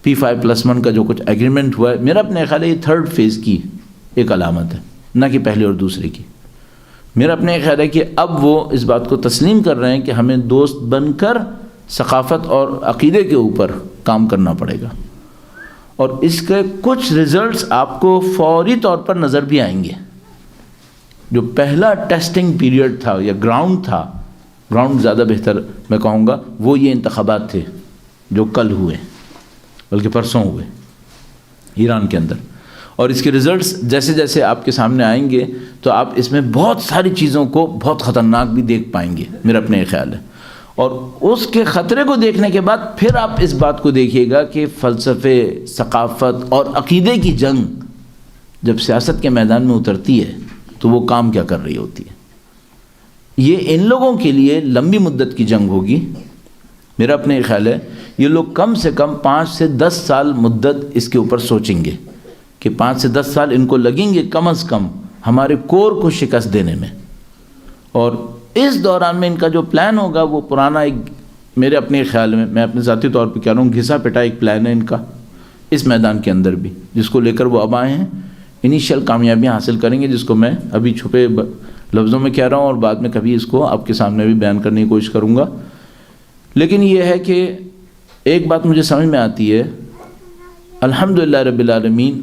P5+1 کا جو کچھ ایگریمنٹ ہوا ہے، میرا اپنے خیال ہے یہ 3rd فیز کی ایک علامت ہے، نہ کہ پہلے اور دوسرے کی۔ میرا اپنا یہ خیال ہے کہ اب وہ اس بات کو تسلیم کر رہے ہیں کہ ہمیں دوست بن کر ثقافت اور عقیدے کے اوپر کام کرنا پڑے گا، اور اس کے کچھ ریزلٹس آپ کو فوری طور پر نظر بھی آئیں گے۔ جو پہلا ٹیسٹنگ پیریڈ تھا یا گراؤنڈ زیادہ بہتر میں کہوں گا، وہ یہ انتخابات تھے جو کل ہوئے، بلکہ پرسوں ہوئے ایران کے اندر، اور اس کے ریزلٹس جیسے جیسے آپ کے سامنے آئیں گے تو آپ اس میں بہت ساری چیزوں کو بہت خطرناک بھی دیکھ پائیں گے، میرا اپنا یہ خیال ہے۔ اور اس کے خطرے کو دیکھنے کے بعد پھر آپ اس بات کو دیکھیے گا کہ فلسفے، ثقافت اور عقیدے کی جنگ جب سیاست کے میدان میں اترتی ہے تو وہ کام کیا کر رہی ہوتی ہے۔ یہ ان لوگوں کے لیے لمبی مدت کی جنگ ہوگی۔ میرا اپنا یہ خیال ہے یہ لوگ کم سے کم 5 سے 10 سال مدت اس کے اوپر سوچیں گے کہ 5 سے 10 سال ان کو لگیں گے کم از کم ہمارے کور کو شکست دینے میں، اور اس دوران میں ان کا جو پلان ہوگا وہ پرانا ایک، میرے اپنے خیال میں اپنے ذاتی طور پہ کہہ رہا ہوں، گھسا پٹا ایک پلان ہے ان کا اس میدان کے اندر بھی، جس کو لے کر وہ اب آئے ہیں، انیشیل کامیابیاں حاصل کریں گے، جس کو میں ابھی چھپے لفظوں میں کہہ رہا ہوں اور بعد میں کبھی اس کو آپ کے سامنے بھی بیان کرنے کی کوشش کروں گا۔ لیکن یہ ہے کہ ایک بات مجھے سمجھ میں آتی ہے، الحمدللہ رب العالمین،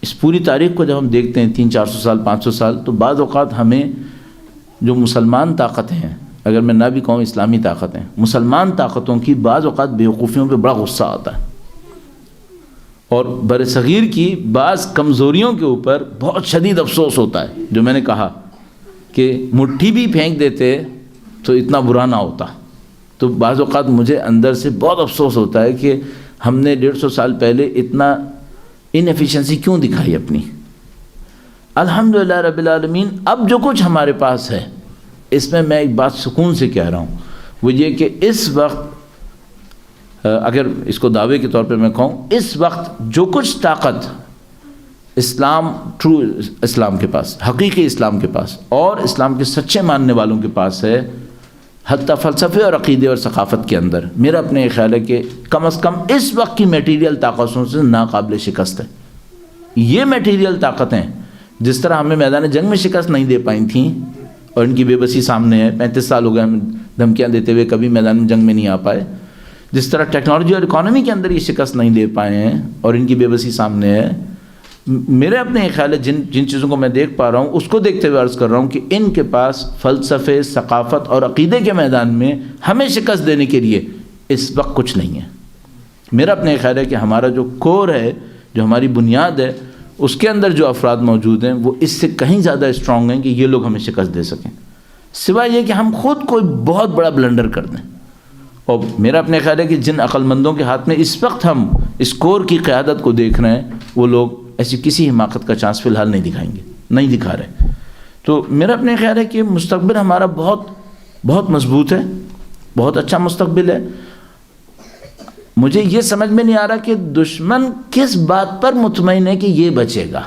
اس پوری تاریخ کو جب ہم دیکھتے ہیں 300-400 سال 500 سال، تو بعض اوقات ہمیں جو مسلمان طاقتیں ہیں، اگر میں نہ بھی کہوں اسلامی طاقتیں، مسلمان طاقتوں کی بعض اوقات بیوقوفیوں پہ بڑا غصہ آتا ہے، اور بر صغیر کی بعض کمزوریوں کے اوپر بہت شدید افسوس ہوتا ہے۔ جو میں نے کہا کہ مٹھی بھی پھینک دیتے تو اتنا برا نہ ہوتا، تو بعض اوقات مجھے اندر سے بہت افسوس ہوتا ہے کہ ہم نے 150 سال پہلے اتنا انیفیشنسی کیوں دکھائی اپنی۔ الحمدللہ رب العالمین، اب جو کچھ ہمارے پاس ہے اس میں ایک بات سکون سے کہہ رہا ہوں، وہ یہ کہ اس وقت، اگر اس کو دعوے کے طور پہ میں کہوں، اس وقت جو کچھ طاقت اسلام، ٹرو اسلام کے پاس، حقیقی اسلام کے پاس اور اسلام کے سچے ماننے والوں کے پاس ہے، حتیٰ فلسفے اور عقیدے اور ثقافت کے اندر، میرا اپنے خیال ہے کہ کم از کم اس وقت کی میٹیریل طاقتوں سے ناقابل شکست ہے۔ یہ میٹیریل طاقتیں جس طرح ہمیں میدان جنگ میں شکست نہیں دے پائی تھیں، اور ان کی بے بسی سامنے ہے، 35 سال ہو گئے ہم دھمکیاں دیتے ہوئے کبھی میدان جنگ میں نہیں آ پائے، جس طرح ٹیکنالوجی اور اکانومی کے اندر یہ شکست نہیں دے پائے ہیں اور ان کی بے بسی سامنے ہے، میرے اپنے خیال ہے جن چیزوں کو میں دیکھ پا رہا ہوں اس کو دیکھتے ہوئے عرض کر رہا ہوں کہ ان کے پاس فلسفے، ثقافت اور عقیدے کے میدان میں ہمیں شکست دینے کے لیے اس وقت کچھ نہیں ہے۔ میرا اپنے خیال ہے کہ ہمارا جو کور ہے، جو ہماری بنیاد ہے، اس کے اندر جو افراد موجود ہیں وہ اس سے کہیں زیادہ اسٹرانگ ہیں کہ یہ لوگ ہمیں شکست دے سکیں، سوائے یہ کہ ہم خود کوئی بہت بڑا بلنڈر کر دیں۔ اور میرا اپنے خیال ہے کہ جن عقل مندوں کے ہاتھ میں اس وقت ہم اس کور کی قیادت کو دیکھ رہے ہیں، وہ لوگ ایسی کسی حماقت کا چانس فی الحال نہیں دکھائیں گے، نہیں دکھا رہے۔ تو میرا اپنے خیال ہے کہ مستقبل ہمارا بہت بہت مضبوط ہے، بہت اچھا مستقبل ہے۔ مجھے یہ سمجھ میں نہیں آ رہا کہ دشمن کس بات پر مطمئن ہے کہ یہ بچے گا۔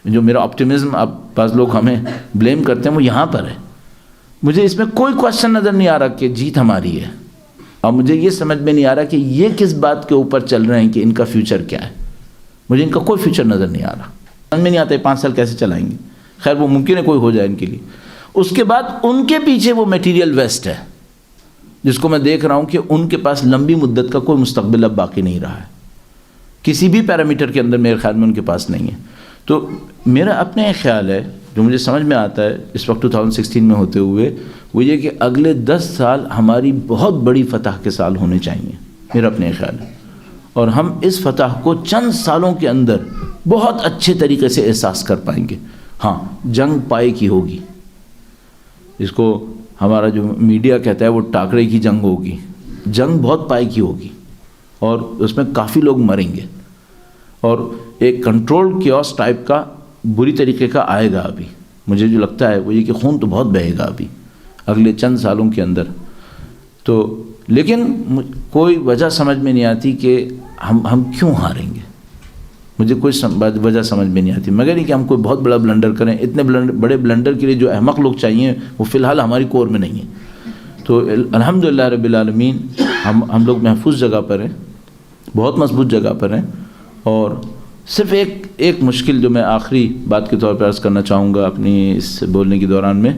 جو میرا آپٹیمزم، آپ بعض لوگ ہمیں بلیم کرتے ہیں، وہ یہاں پر ہے۔ مجھے اس میں کوئی کوشچن نظر نہیں آ رہا کہ جیت ہماری ہے، اور مجھے یہ سمجھ میں نہیں آ رہا کہ یہ کس بات کے اوپر چل رہے ہیں کہ ان کا فیوچر کیا ہے۔ مجھے ان کا کوئی فیوچر نظر نہیں آ رہا، سمجھ میں نہیں آتا 5 سال کیسے چلائیں گے۔ خیر وہ ممکن ہے کوئی ہو جائے ان کے لیے۔ اس کے بعد ان کے پیچھے وہ میٹیریل ویسٹ ہے جس کو میں دیکھ رہا ہوں کہ ان کے پاس لمبی مدت کا کوئی مستقبل اب باقی نہیں رہا ہے، کسی بھی پیرامیٹر کے اندر میرے خیال میں ان کے پاس نہیں ہے۔ تو میرا اپنا ایک خیال ہے جو مجھے سمجھ میں آتا ہے اس وقت 2016 میں ہوتے ہوئے، وہ یہ کہ اگلے 10 سال ہماری بہت بڑی فتح کے سال ہونے چاہیے، میرا اپنا ایک خیال ہے، اور ہم اس فتح کو چند سالوں کے اندر بہت اچھے طریقے سے احساس کر پائیں گے۔ ہاں، جنگ پائے کی ہوگی، جس کو ہمارا جو میڈیا کہتا ہے وہ ٹاکرے کی جنگ ہوگی، جنگ بہت پائے کی ہوگی، اور اس میں کافی لوگ مریں گے، اور ایک کنٹرول کیوس ٹائپ کا بری طریقے کا آئے گا۔ ابھی مجھے جو لگتا ہے وہ یہ کہ خون تو بہت بہے گا ابھی اگلے چند سالوں کے اندر۔ تو لیکن کوئی وجہ سمجھ میں نہیں آتی کہ ہم کیوں ہاریں گے، مجھے کوئی وجہ سمجھ میں نہیں آتی، مگر یہ کہ ہم کوئی بہت بڑا بلنڈر کریں۔ اتنے بڑے بلنڈر کے لیے جو احمق لوگ چاہیے وہ فی الحال ہماری کور میں نہیں ہیں۔ تو الحمدللہ رب العالمین ہم لوگ محفوظ جگہ پر ہیں، بہت مضبوط جگہ پر ہیں، اور صرف ایک ایک مشکل جو میں آخری بات کے طور پر عرض کرنا چاہوں گا اپنی اس بولنے کے دوران میں،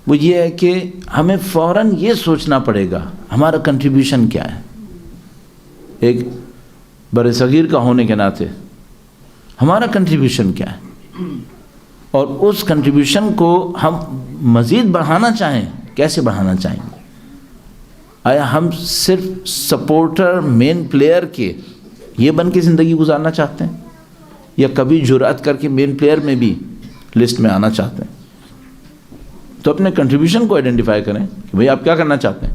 وہ یہ ہے کہ ہمیں فوراً یہ سوچنا پڑے گا ہمارا کنٹریبیوشن کیا ہے. ایک بر صغیر کا ہونے کے ناطے ہمارا کنٹریبیوشن کیا ہے، اور اس کنٹریبیوشن کو ہم مزید بڑھانا چاہیں، کیسے بڑھانا چاہیں گے؟ آیا ہم صرف سپورٹر مین پلیئر کے یہ بن کے زندگی گزارنا چاہتے ہیں، یا کبھی جرأت کر کے مین پلیئر میں بھی لسٹ میں آنا چاہتے ہیں؟ تو اپنے کنٹریبیوشن کو آئیڈینٹیفائی کریں کہ بھئی آپ کیا کرنا چاہتے ہیں،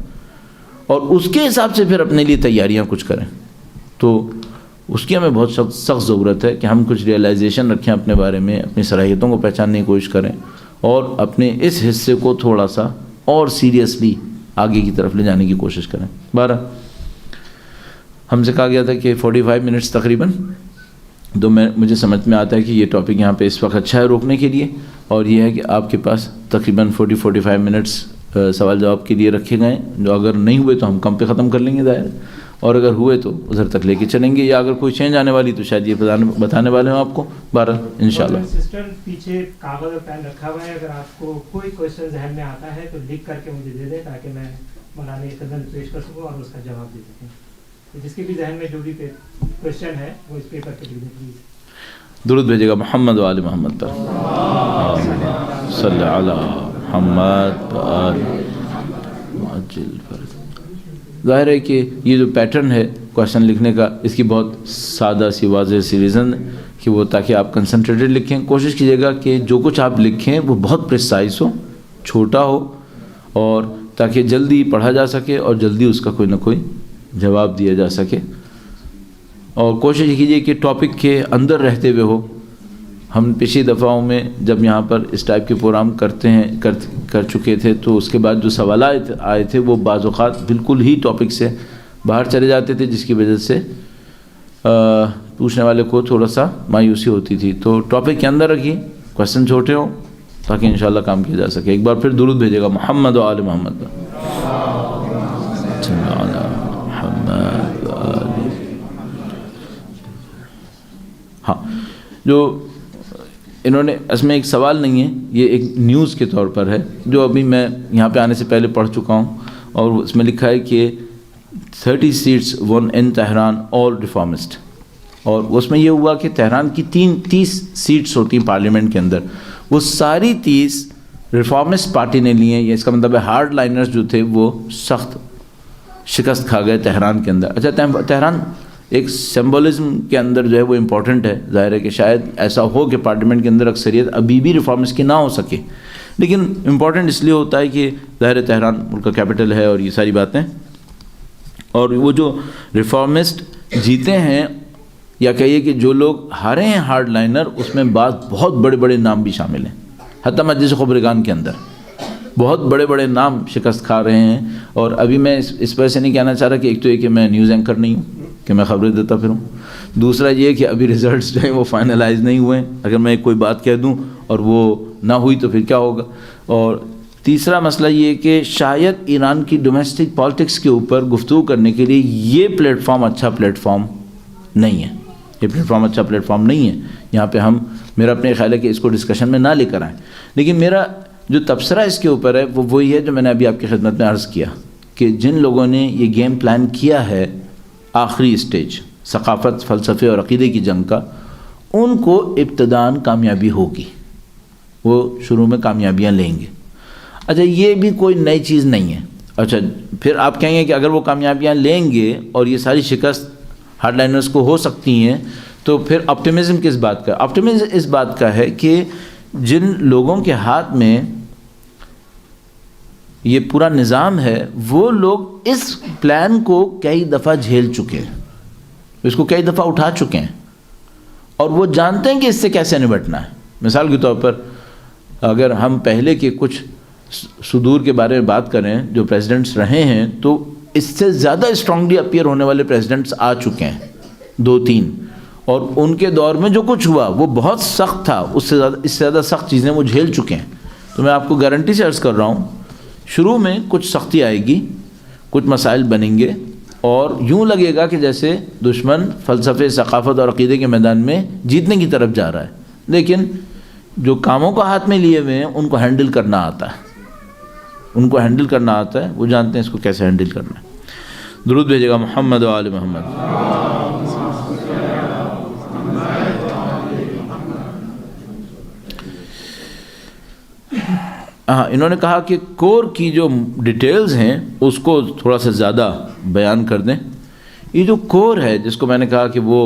اور اس کے حساب سے پھر اپنے لیے تیاریاں کچھ کریں. تو اس کی ہمیں بہت سخت ضرورت ہے کہ ہم کچھ ریئلائزیشن رکھیں اپنے بارے میں، اپنی صلاحیتوں کو پہچاننے کی کوشش کریں، اور اپنے اس حصے کو تھوڑا سا اور سیریسلی آگے کی طرف لے جانے کی کوشش کریں. 12 ہم سے کہا گیا تھا کہ 45 منٹس تقریباً، تو مجھے سمجھ میں آتا ہے کہ یہ ٹاپک یہاں پہ اس وقت اچھا ہے روکنے کے لیے، اور یہ ہے کہ آپ کے پاس تقریباً 40-45 منٹس سوال جواب کے لیے رکھے گئے، جو اگر نہیں ہوئے تو ہم کم پہ ختم کر لیں گے ظاہر، اور اگر ہوئے تو ادھر تک لے کے چلیں گے، یا اگر کوئی چینج آنے والی تو شاید یہ بتانے والے ہوں آپ کو. 12 انشاءاللہ. پیچھے کاغذ اور پین رکھا ہوا ہے، اگر آپ کو کوئی کوشچن ذہن میں آتا ہے تو لکھ کر کے مجھے دے دیں تاکہ میں مولانا کے خدمت میں پیش کر سکوں اور اس کا جواب دے سکوں. جس کے بھی ذہن میں جو بھی کوشچن ہے وہ اس پیپر پہ لکھ دیں پلیز. درود بھیجے گا محمد و آل محمد پر. صلی علی محمد و آل محمد. ظاہر ہے کہ یہ جو پیٹرن ہے کوشچن لکھنے کا، اس کی بہت سادہ سی واضح سی ریزن کہ وہ تاکہ آپ کنسنٹریٹڈ لکھیں. کوشش کیجیے گا کہ جو کچھ آپ لکھیں وہ بہت پریسائز ہو، چھوٹا ہو، اور تاکہ جلدی پڑھا جا سکے اور جلدی اس کا کوئی نہ کوئی جواب دیا جا سکے. اور کوشش کیجیے کہ ٹاپک کے اندر رہتے ہوئے ہو. ہم پچھلی دفعوں میں جب یہاں پر اس ٹائپ کے پروگرام کر چکے تھے تو اس کے بعد جو سوالات آئے تھے وہ بعض اوقات بالکل ہی ٹاپک سے باہر چلے جاتے تھے، جس کی وجہ سے پوچھنے والے کو تھوڑا سا مایوسی ہوتی تھی. تو ٹاپک کے اندر رکھیے، کوشچن چھوٹے ہوں تاکہ انشاءاللہ کام کیا جا سکے. ایک بار پھر درود بھیجے گا محمد و آل محمد. ہاں، جو انہوں نے اس میں ایک سوال نہیں ہے، یہ ایک نیوز کے طور پر ہے جو ابھی میں یہاں پہ آنے سے پہلے پڑھ چکا ہوں، اور اس میں لکھا ہے کہ 30 seats won in Tehran all reformist. اور اس میں یہ ہوا کہ تہران کی 30 سیٹس ہوتی ہیں پارلیمنٹ کے اندر، وہ ساری 30 ریفارمسٹ پارٹی نے لی ہیں. یہ اس کا مطلب ہے ہارڈ لائنرز جو تھے وہ سخت شکست کھا گئے تہران کے اندر. اچھا، تہران ایک سمبولزم کے اندر جو ہے وہ امپورٹنٹ ہے. ظاہر ہے کہ شاید ایسا ہو کہ پارلیمنٹ کے اندر اکثریت ابھی بھی ریفارمسٹ کی نہ ہو سکے، لیکن امپورٹنٹ اس لیے ہوتا ہے کہ ظاہر تہران ملک کا کیپٹل ہے اور یہ ساری باتیں. اور وہ جو ریفارمسٹ جیتے ہیں، یا کہیے کہ جو لوگ ہارے ہیں ہارڈ لائنر، اس میں بعض بہت بڑے بڑے نام بھی شامل ہیں. حتیٰ مجلس خبرگان کے اندر بہت بڑے بڑے نام شکست کھا رہے ہیں. اور ابھی میں اس وجہ سے نہیں کہنا چاہ رہا کہ ایک تو یہ کہ میں نیوز اینکر نہیں ہوں کہ میں خبریں دیتا پھروں، دوسرا یہ کہ ابھی ریزلٹس جو ہیں وہ فائنلائز نہیں ہوئے ہیں. اگر میں کوئی بات کہہ دوں اور وہ نہ ہوئی تو پھر کیا ہوگا. اور تیسرا مسئلہ یہ کہ شاید ایران کی ڈومیسٹک پالیٹکس کے اوپر گفتگو کرنے کے لیے یہ پلیٹ فارم اچھا پلیٹ فارم نہیں ہے. یہ پلیٹ فارم اچھا پلیٹ فارم نہیں ہے. یہاں پہ میرا اپنے خیال ہے کہ اس کو ڈسکشن میں نہ لے کر آئیں. لیکن میرا جو تبصرہ اس کے اوپر ہے وہ وہی ہے جو میں نے ابھی آپ کی خدمت میں عرض کیا، کہ جن لوگوں نے یہ گیم پلان کیا ہے آخری اسٹیج ثقافت، فلسفے اور عقیدے کی جنگ کا، ان کو ابتداً کامیابی ہوگی، وہ شروع میں کامیابیاں لیں گے. اچھا، یہ بھی کوئی نئی چیز نہیں ہے. اچھا، پھر آپ کہیں گے کہ اگر وہ کامیابیاں لیں گے اور یہ ساری شکست ہارڈ لائنرز کو ہو سکتی ہیں تو پھر آپٹیمزم کس بات کا؟ آپٹیمزم اس بات کا ہے کہ جن لوگوں کے ہاتھ میں یہ پورا نظام ہے وہ لوگ اس پلان کو کئی دفعہ جھیل چکے ہیں، اس کو کئی دفعہ اٹھا چکے ہیں، اور وہ جانتے ہیں کہ اس سے کیسے نمٹنا ہے. مثال کے طور پر اگر ہم پہلے کے کچھ صدور کے بارے میں بات کریں جو پریزیڈنٹس رہے ہیں، تو اس سے زیادہ اسٹرانگلی اپیئر ہونے والے پریزیڈنٹس آ چکے ہیں، 2-3، اور ان کے دور میں جو کچھ ہوا وہ بہت سخت تھا. اس سے زیادہ سخت چیزیں وہ جھیل چکے ہیں. تو میں آپ کو گارنٹی سے عرض کر رہا ہوں، شروع میں کچھ سختی آئے گی، کچھ مسائل بنیں گے، اور یوں لگے گا کہ جیسے دشمن فلسفے، ثقافت اور عقیدے کے میدان میں جیتنے کی طرف جا رہا ہے، لیکن جو کاموں کو ہاتھ میں لیے ہوئے ہیں ان کو ہینڈل کرنا آتا ہے، ان کو ہینڈل کرنا آتا ہے، وہ جانتے ہیں اس کو کیسے ہینڈل کرنا ہے۔ درود بھیجے گا محمد و آل محمد۔ انہوں نے کہا کہ کور کی جو ڈیٹیلز ہیں اس کو تھوڑا سا زیادہ بیان کر دیں۔ یہ جو کور ہے جس کو میں نے کہا کہ وہ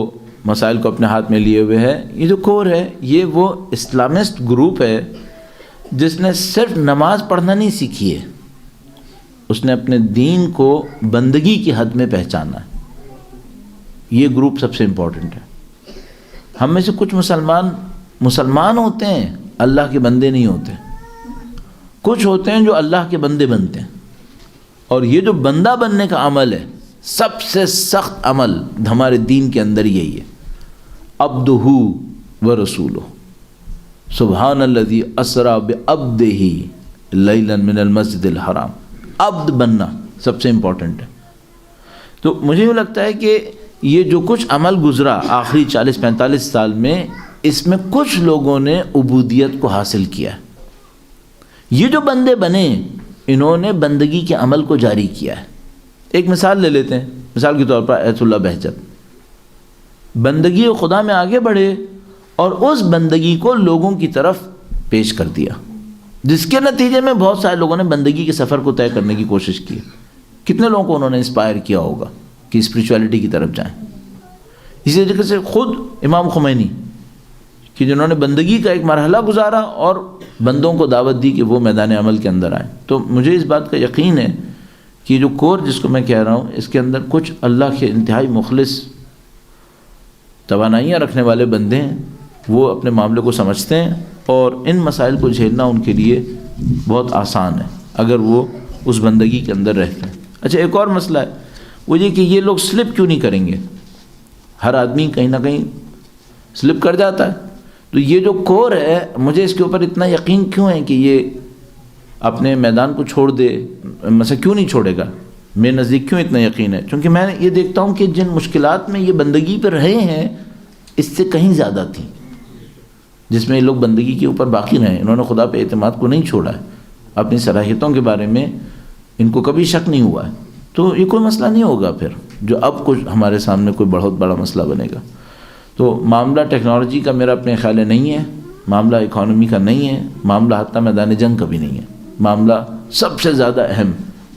مسائل کو اپنے ہاتھ میں لیے ہوئے ہے، یہ جو کور ہے یہ وہ اسلامسٹ گروپ ہے جس نے صرف نماز پڑھنا نہیں سیکھی ہے، اس نے اپنے دین کو بندگی کی حد میں پہچانا ہے۔ یہ گروپ سب سے امپورٹنٹ ہے۔ ہم میں سے کچھ مسلمان ہوتے ہیں، اللہ کے بندے نہیں ہوتے، کچھ ہوتے ہیں جو اللہ کے بندے بنتے ہیں، اور یہ جو بندہ بننے کا عمل ہے سب سے سخت عمل ہمارے دین کے اندر یہی ہے، عبدہ و رسولہ، سبحان الذی اسری بعبدہ لیلا من المسجد الحرام۔ عبد بننا سب سے امپورٹنٹ ہے۔ تو مجھے یوں لگتا ہے کہ یہ جو کچھ عمل گزرا آخری 40-45 سال میں، اس میں کچھ لوگوں نے عبودیت کو حاصل کیا ہے۔ یہ جو بندے بنے انہوں نے بندگی کے عمل کو جاری کیا ہے۔ ایک مثال لے لیتے ہیں، مثال کے طور پر ایت اللہ بہجت بندگی خدا میں آگے بڑھے اور اس بندگی کو لوگوں کی طرف پیش کر دیا، جس کے نتیجے میں بہت سارے لوگوں نے بندگی کے سفر کو طے کرنے کی کوشش کی۔ کتنے لوگوں کو انہوں نے انسپائر کیا ہوگا کہ اسپریچویلٹی کی طرف جائیں۔ اسی طریقے سے خود امام خمینی کہ جنہوں نے بندگی کا ایک مرحلہ گزارا اور بندوں کو دعوت دی کہ وہ میدان عمل کے اندر آئیں۔ تو مجھے اس بات کا یقین ہے کہ جو کور جس کو میں کہہ رہا ہوں اس کے اندر کچھ اللہ کے انتہائی مخلص توانائیاں رکھنے والے بندے ہیں، وہ اپنے معاملے کو سمجھتے ہیں اور ان مسائل کو جھیلنا ان کے لیے بہت آسان ہے اگر وہ اس بندگی کے اندر رہتے ہیں۔ اچھا، ایک اور مسئلہ ہے وہ یہ کہ یہ لوگ سلپ کیوں نہیں کریں گے؟ ہر آدمی کہیں نہ کہیں سلپ کر جاتا ہے، تو یہ جو کور ہے مجھے اس کے اوپر اتنا یقین کیوں ہے کہ یہ اپنے میدان کو چھوڑ دے، مثلا کیوں نہیں چھوڑے گا؟ میرے نزدیک کیوں اتنا یقین ہے؟ چونکہ میں یہ دیکھتا ہوں کہ جن مشکلات میں یہ بندگی پہ رہے ہیں اس سے کہیں زیادہ تھی، جس میں یہ لوگ بندگی کے اوپر باقی رہے، انہوں نے خدا پہ اعتماد کو نہیں چھوڑا ہے، اپنی صلاحیتوں کے بارے میں ان کو کبھی شک نہیں ہوا ہے، تو یہ کوئی مسئلہ نہیں ہوگا پھر جو اب کچھ ہمارے سامنے کوئی بہت بڑا مسئلہ بنے گا۔ تو معاملہ ٹیکنالوجی کا میرا اپنے خیال نہیں ہے، معاملہ اکانومی کا نہیں ہے، معاملہ حتیٰ میدان جنگ کا بھی نہیں ہے، معاملہ سب سے زیادہ اہم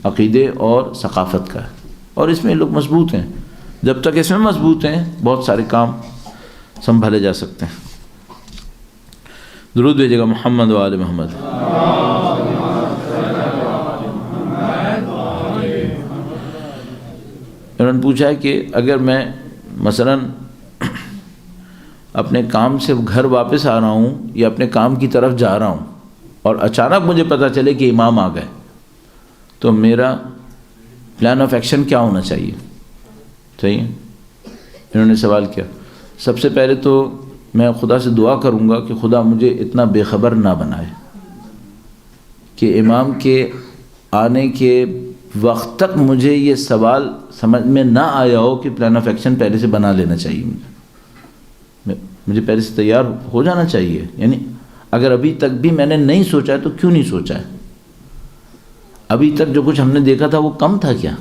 عقیدے اور ثقافت کا ہے، اور اس میں لوگ مضبوط ہیں۔ جب تک اس میں مضبوط ہیں بہت سارے کام سنبھالے جا سکتے ہیں۔ درود بھیجے گا محمد و آل محمد۔ انہوں نے پوچھا ہے کہ اگر میں مثلاً اپنے کام سے گھر واپس آ رہا ہوں یا اپنے کام کی طرف جا رہا ہوں اور اچانک مجھے پتہ چلے کہ امام آ گئے، تو میرا پلان آف ایکشن کیا ہونا چاہیے؟ صحیح ہے، انہوں نے سوال کیا۔ سب سے پہلے تو میں خدا سے دعا کروں گا کہ خدا مجھے اتنا بے خبر نہ بنائے کہ امام کے آنے کے وقت تک مجھے یہ سوال سمجھ میں نہ آیا ہو کہ پلان آف ایکشن پہلے سے بنا لینا چاہیے، مجھے پہلے سے تیار ہو جانا چاہیے۔ یعنی اگر ابھی تک بھی میں نے نہیں سوچا ہے تو کیوں نہیں سوچا ہے؟ ابھی تک جو کچھ ہم نے دیکھا تھا وہ کم تھا کیا؟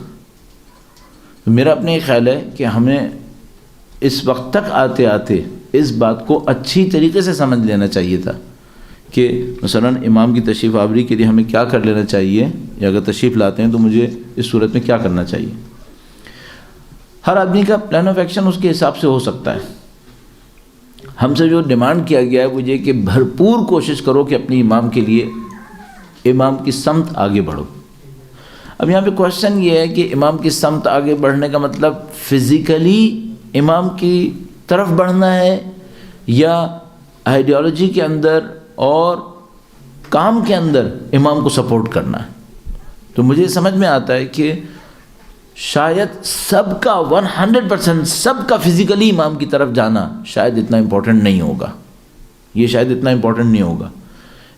میرا اپنا یہ خیال ہے کہ ہمیں اس وقت تک آتے آتے اس بات کو اچھی طریقے سے سمجھ لینا چاہیے تھا کہ مثلاً امام کی تشریف آوری کے لیے ہمیں کیا کر لینا چاہیے، یا اگر تشریف لاتے ہیں تو مجھے اس صورت میں کیا کرنا چاہیے۔ ہر آدمی کا پلان آف ایکشن اس کے حساب سے ہو سکتا ہے۔ ہم سے جو ڈیمانڈ کیا گیا ہے وہ یہ کہ بھرپور کوشش کرو کہ اپنی امام کے لیے امام کی سمت آگے بڑھو۔ اب یہاں پہ کوشچن یہ ہے کہ امام کی سمت آگے بڑھنے کا مطلب فزیکلی امام کی طرف بڑھنا ہے یا آئیڈیالوجی کے اندر اور کام کے اندر امام کو سپورٹ کرنا ہے؟ تو مجھے سمجھ میں آتا ہے کہ شاید سب کا 100% سب کا فزیکلی امام کی طرف جانا شاید اتنا امپورٹنٹ نہیں ہوگا، یہ شاید اتنا امپورٹنٹ نہیں ہوگا۔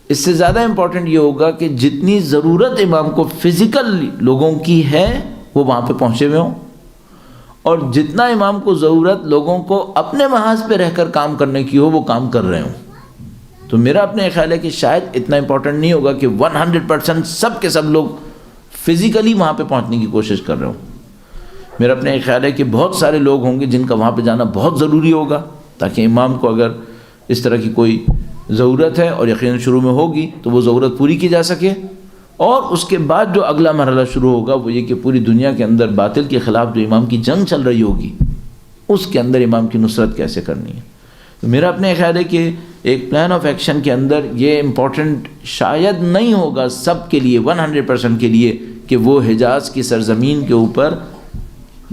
اس سے زیادہ امپورٹنٹ یہ ہوگا کہ جتنی ضرورت امام کو فزیکل لوگوں کی ہے وہ وہاں پہ پہنچے ہوئے ہوں، اور جتنا امام کو ضرورت لوگوں کو اپنے محاذ پہ رہ کر کام کرنے کی ہو وہ کام کر رہے ہوں. تو میرا اپنے خیال ہے کہ شاید اتنا امپورٹنٹ نہیں ہوگا کہ 100% سب کے سب لوگ فزیکلی وہاں پہ پہنچنے کی کوشش کر رہے ہوں. میرا اپنے خیال ہے کہ بہت سارے لوگ ہوں گے جن کا وہاں پہ جانا بہت ضروری ہوگا تاکہ امام کو اگر اس طرح کی کوئی ضرورت ہے اور یقیناً شروع میں ہوگی تو وہ ضرورت پوری کی جا سکے. اور اس کے بعد جو اگلا مرحلہ شروع ہوگا وہ یہ کہ پوری دنیا کے اندر باطل کے خلاف جو امام کی جنگ چل رہی ہوگی اس کے اندر امام کی نصرت کیسے کرنی ہے. تو میرا اپنے خیال ہے کہ ایک پلان آف ایکشن کے اندر یہ امپورٹنٹ شاید نہیں ہوگا سب کے لیے 100% کے لیے کہ وہ حجاز کی سرزمین کے اوپر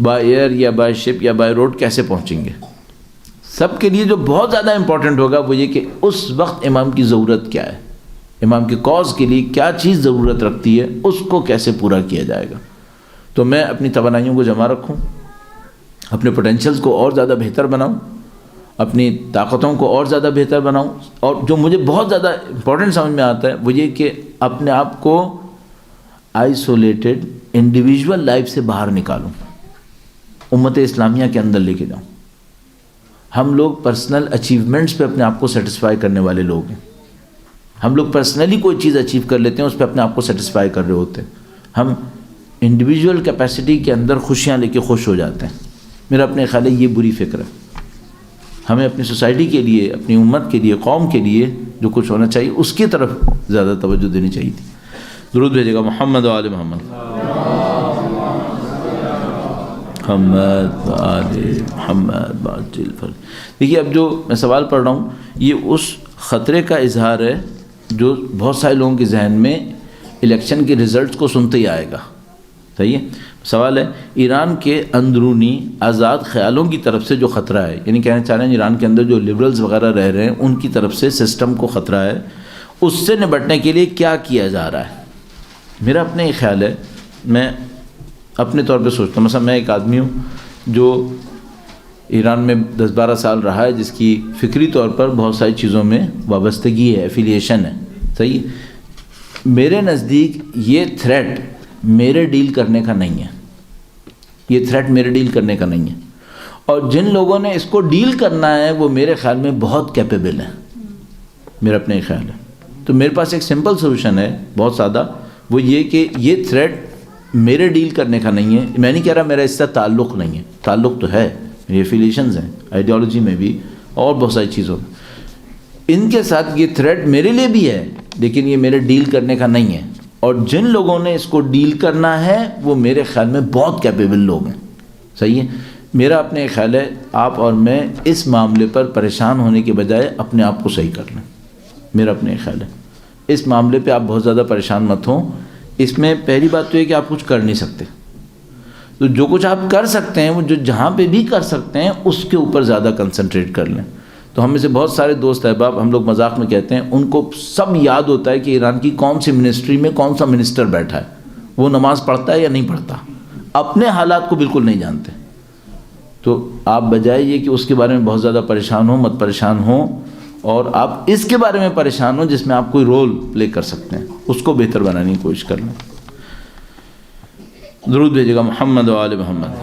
بائی ایئر یا بائی شپ یا بائی روڈ کیسے پہنچیں گے. سب کے لیے جو بہت زیادہ امپورٹنٹ ہوگا وہ یہ کہ اس وقت امام کی ضرورت کیا ہے, امام کے کاز کے لیے کیا چیز ضرورت رکھتی ہے, اس کو کیسے پورا کیا جائے گا. تو میں اپنی توانائیوں کو جمع رکھوں, اپنے پوٹینشیلز کو اور زیادہ بہتر بناؤں, اپنی طاقتوں کو اور زیادہ بہتر بناؤں. اور جو مجھے بہت زیادہ امپورٹنٹ سمجھ میں آتا ہے وہ یہ کہ اپنے آپ کو آئسولیٹڈ انڈیویژول لائف سے باہر نکالوں, امت اسلامیہ کے اندر لے کے جاؤں. ہم لوگ پرسنل اچیومنٹس پہ اپنے آپ کو سیٹسفائی کرنے والے لوگ ہیں. ہم لوگ پرسنلی کوئی چیز اچیو کر لیتے ہیں, اس پہ اپنے آپ کو سیٹسفائی کر رہے ہوتے ہیں. ہم انڈیویژول کیپیسٹی کے اندر خوشیاں لے کے خوش ہو جاتے ہیں. میرا اپنے خیال ہے یہ بری فکر ہے. ہمیں اپنی سوسائٹی کے لیے, اپنی امت کے لیے, قوم کے لیے جو کچھ ہونا چاہیے اس کی طرف زیادہ توجہ دینی چاہیے تھی. درود بھیجے گا محمد و آل محمد. محمد آل محمد باجل فر. دیکھیے اب جو میں سوال پڑھ رہا ہوں یہ اس خطرے کا اظہار ہے جو بہت سارے لوگوں کے ذہن میں الیکشن کے رزلٹس کو سنتے ہی آئے گا. صحیح ہے. سوال ہے ایران کے اندرونی آزاد خیالوں کی طرف سے جو خطرہ ہے, یعنی کہنا چاہ رہے ہیں ایران کے اندر جو لبرلز وغیرہ رہ رہے ہیں ان کی طرف سے سسٹم کو خطرہ ہے, اس سے نبٹنے کے لیے کیا کیا جا رہا ہے. میرا اپنے یہ خیال ہے, میں اپنے طور پہ سوچتا ہوں, مثلا میں ایک آدمی ہوں جو ایران میں 10-12 سال رہا ہے, جس کی فکری طور پر بہت ساری چیزوں میں وابستگی ہے, ایفیلیشن ہے. صحیح. میرے نزدیک یہ تھریٹ میرے ڈیل کرنے کا نہیں ہے, یہ تھریٹ میرے ڈیل کرنے کا نہیں ہے. اور جن لوگوں نے اس کو ڈیل کرنا ہے وہ میرے خیال میں بہت کیپیبل ہیں, میرا اپنے خیال ہے. تو میرے پاس ایک سمپل سولوشن ہے, بہت سادہ, وہ یہ کہ یہ تھریٹ میرے ڈیل کرنے کا نہیں ہے. میں نہیں کہہ رہا میرا اس سے تعلق نہیں ہے, تعلق تو ہے, میری ایفیلیشنز ہیں آئیڈیالوجی میں بھی اور بہت ساری چیزوں میں. ان کے ساتھ یہ تھریٹ میرے لیے بھی ہے لیکن یہ میرے ڈیل کرنے کا نہیں ہے. اور جن لوگوں نے اس کو ڈیل کرنا ہے وہ میرے خیال میں بہت کیپیبل لوگ ہیں. صحیح ہے. میرا اپنے خیال ہے آپ اور میں اس معاملے پر پریشان ہونے کے بجائے اپنے آپ کو صحیح کر لیں. میرا اپنے خیال ہے اس معاملے پہ آپ بہت زیادہ پریشان مت ہوں. اس میں پہلی بات تو یہ کہ آپ کچھ کر نہیں سکتے, تو جو کچھ آپ کر سکتے ہیں وہ جو جہاں پہ بھی کر سکتے ہیں اس کے اوپر زیادہ کنسنٹریٹ کر لیں. تو ہم میں سے بہت سارے دوست احباب, ہم لوگ مذاق میں کہتے ہیں, ان کو سب یاد ہوتا ہے کہ ایران کی کون سی منسٹری میں کون سا منسٹر بیٹھا ہے, وہ نماز پڑھتا ہے یا نہیں پڑھتا, اپنے حالات کو بالکل نہیں جانتے. تو آپ بجائے یہ کہ اس کے بارے میں بہت زیادہ پریشان ہوں, مت پریشان ہوں, اور آپ اس کے بارے میں پریشان ہوں جس میں آپ کوئی رول پلے کر سکتے ہیں, اس کو بہتر بنانے کی کوشش کر لیں. درود بھیجے گا محمد و آل محمد.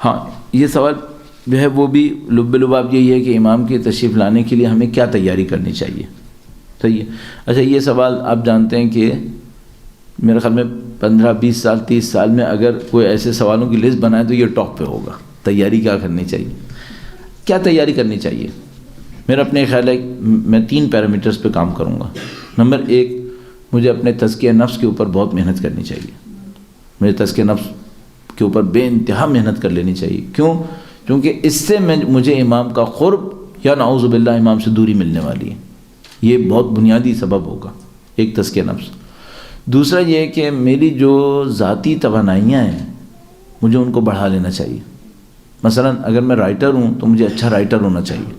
ہاں, یہ سوال جو ہے وہ بھی لب لباب یہی ہے کہ امام کی تشریف لانے کے لیے ہمیں کیا تیاری کرنی چاہیے. صحیح ہے. اچھا, یہ سوال آپ جانتے ہیں کہ میرے خیال میں 15-20 سال 30 سال میں اگر کوئی ایسے سوالوں کی لسٹ بنائے تو یہ ٹاپ پہ ہوگا. تیاری کیا کرنی چاہیے, کیا تیاری کرنی چاہیے. میرا اپنے خیال ہے میں 3 پیرامیٹرز پہ کام کروں گا. نمبر 1, مجھے اپنے تزکیہ نفس کے اوپر بہت محنت کرنی چاہیے. مجھے تزکیہ نفس کے اوپر بے انتہا محنت کر لینی چاہیے. کیوں؟ کیونکہ اس سے مجھے امام کا قرب یا نعوذ باللہ امام سے دوری ملنے والی ہے. یہ بہت بنیادی سبب ہوگا, ایک تزکیہ نفس. دوسرا یہ کہ میری جو ذاتی توانائیاں ہیں مجھے ان کو بڑھا لینا چاہیے. مثلا اگر میں رائٹر ہوں تو مجھے اچھا رائٹر ہونا چاہیے,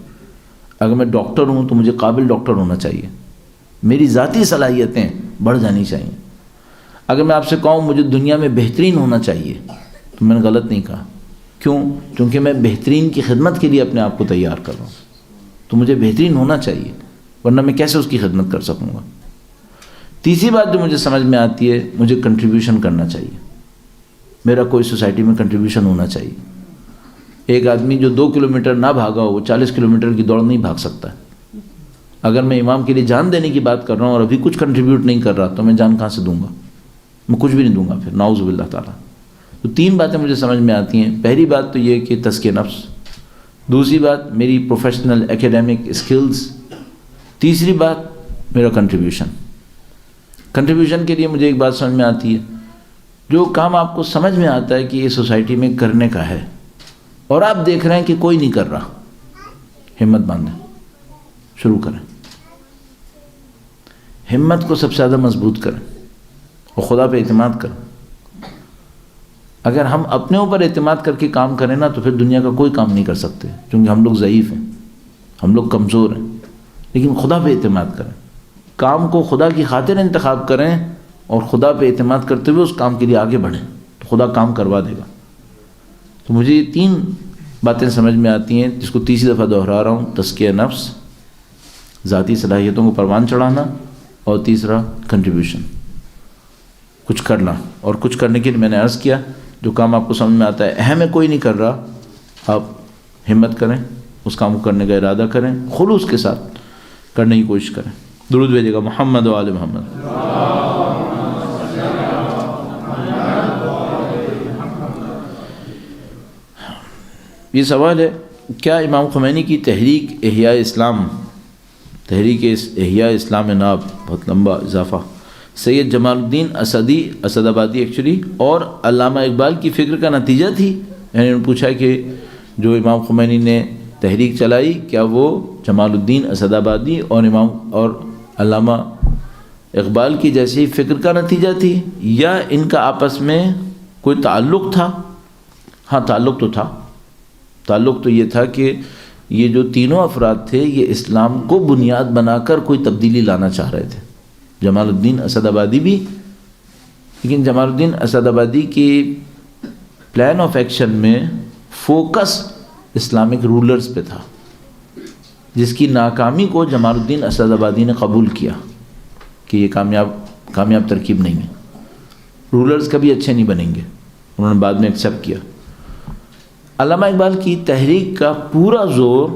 اگر میں ڈاکٹر ہوں تو مجھے قابل ڈاکٹر ہونا چاہیے. میری ذاتی صلاحیتیں بڑھ جانی چاہیے. اگر میں آپ سے کہوں مجھے دنیا میں بہترین ہونا چاہیے تو میں نے غلط نہیں کہا. کیوں؟ کیونکہ میں بہترین کی خدمت کے لیے اپنے آپ کو تیار کر رہا ہوں, تو مجھے بہترین ہونا چاہیے. ورنہ میں کیسے اس کی خدمت کر سکوں گا. تیسری بات جو مجھے سمجھ میں آتی ہے، مجھے کنٹریبیوشن کرنا چاہیے، میرا کوئی سوسائٹی میں کنٹریبیوشن ہونا چاہیے. ایک آدمی جو 2 کلومیٹر نہ بھاگا ہو وہ 40 کلومیٹر کی دوڑ نہیں بھاگ سکتا. اگر میں امام کے لیے جان دینے کی بات کر رہا ہوں اور ابھی کچھ کنٹریبیوٹ نہیں کر رہا تو میں جان کہاں سے دوں گا؟ میں کچھ بھی نہیں دوں گا پھر، نعوذ باللہ تعالیٰ. تو 3 باتیں مجھے سمجھ میں آتی ہیں. پہلی بات تو یہ کہ تزکیہ نفس، دوسری بات میری پروفیشنل ایکیڈیمک اسکلز، تیسری بات میرا کنٹریبیوشن. کنٹریبیوشن کے لیے مجھے ایک بات سمجھ میں آتی ہے، جو کام آپ کو سمجھ میں آتا ہے کہ یہ سوسائٹی میں کرنے کا ہے اور آپ دیکھ رہے ہیں کہ کوئی نہیں کر رہا، ہمت باندھیں، شروع کریں. ہمت کو سب سے زیادہ مضبوط کریں اور خدا پہ اعتماد کریں. اگر ہم اپنے اوپر اعتماد کر کے کام کریں نا تو پھر دنیا کا کوئی کام نہیں کر سکتے، کیونکہ ہم لوگ ضعیف ہیں، ہم لوگ کمزور ہیں. لیکن خدا پہ اعتماد کریں، کام کو خدا کی خاطر انتخاب کریں اور خدا پہ اعتماد کرتے ہوئے اس کام کے لیے آگے بڑھیں تو خدا کام کروا دے گا. تو مجھے یہ 3 باتیں سمجھ میں آتی ہیں، جس کو تیسری دفعہ دہرا رہا ہوں: تزکیہ نفس، ذاتی صلاحیتوں کو پروان چڑھانا، اور تیسرا کنٹریبیوشن، کچھ کرنا. اور کچھ کرنے کے لیے میں نے عرض کیا جو کام آپ کو سمجھ میں آتا ہے، اہم ہے کوئی نہیں کر رہا، آپ ہمت کریں، اس کام کو کرنے کا ارادہ کریں، خلوص کے ساتھ کرنے کی کوشش کریں. درود بھیجے گا محمد و آل محمد. یہ سوال ہے، کیا امام خمینی کی تحریک احیاء اسلام، تحریک احیاء اسلام ناب، بہت لمبا اضافہ، سید جمال الدین اسد آبادی ایکچولی اور علامہ اقبال کی فکر کا نتیجہ تھی؟ یعنی انہوں نے پوچھا کہ جو امام خمینی نے تحریک چلائی کیا وہ جمال الدین اسد آبادی اور علامہ اقبال کی جیسی فکر کا نتیجہ تھی، یا ان کا آپس میں کوئی تعلق تھا؟ ہاں تعلق تو تھا. تعلق تو یہ تھا کہ یہ جو تینوں افراد تھے یہ اسلام کو بنیاد بنا کر کوئی تبدیلی لانا چاہ رہے تھے. جمال الدین اسد آبادی بھی، لیکن جمال الدین اسد آبادی کی پلان آف ایکشن میں فوکس اسلامک رولرز پہ تھا، جس کی ناکامی کو جمال الدین اسد آبادی نے قبول کیا کہ یہ کامیاب ترکیب نہیں ہے، رولرز کبھی اچھے نہیں بنیں گے. انہوں نے بعد میں ایکسیپٹ کیا. علامہ اقبال کی تحریک کا پورا زور،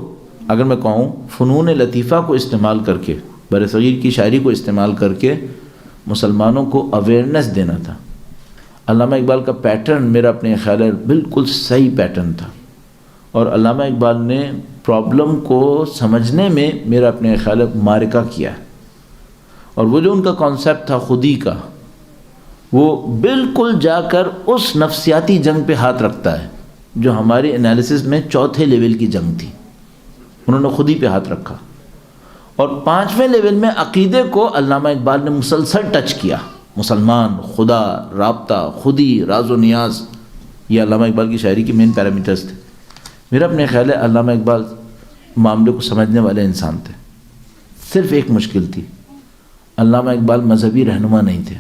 اگر میں کہوں، فنون لطیفہ کو استعمال کر کے، برصغیر کی شاعری کو استعمال کر کے مسلمانوں کو اویئرنیس دینا تھا. علامہ اقبال کا پیٹرن میرا اپنے خیال ہے بالکل صحیح پیٹرن تھا، اور علامہ اقبال نے پرابلم کو سمجھنے میں میرا اپنے خیال ہے معرکہ کیا ہے. اور وہ جو ان کا کانسیپٹ تھا خودی کا، وہ بالکل جا کر اس نفسیاتی جنگ پہ ہاتھ رکھتا ہے جو ہماری انالیسس میں 4تھے لیول کی جنگ تھی. انہوں نے خودی پہ ہاتھ رکھا. اور 5ویں لیول میں عقیدے کو علامہ اقبال نے مسلسل ٹچ کیا. مسلمان، خدا، رابطہ، خودی، راز و نیاز، یہ علامہ اقبال کی شاعری کی مین پیرامیٹرز تھے. میرا اپنے خیال ہے علامہ اقبال معاملے کو سمجھنے والے انسان تھے. صرف ایک مشکل تھی، علامہ اقبال مذہبی رہنما نہیں تھے.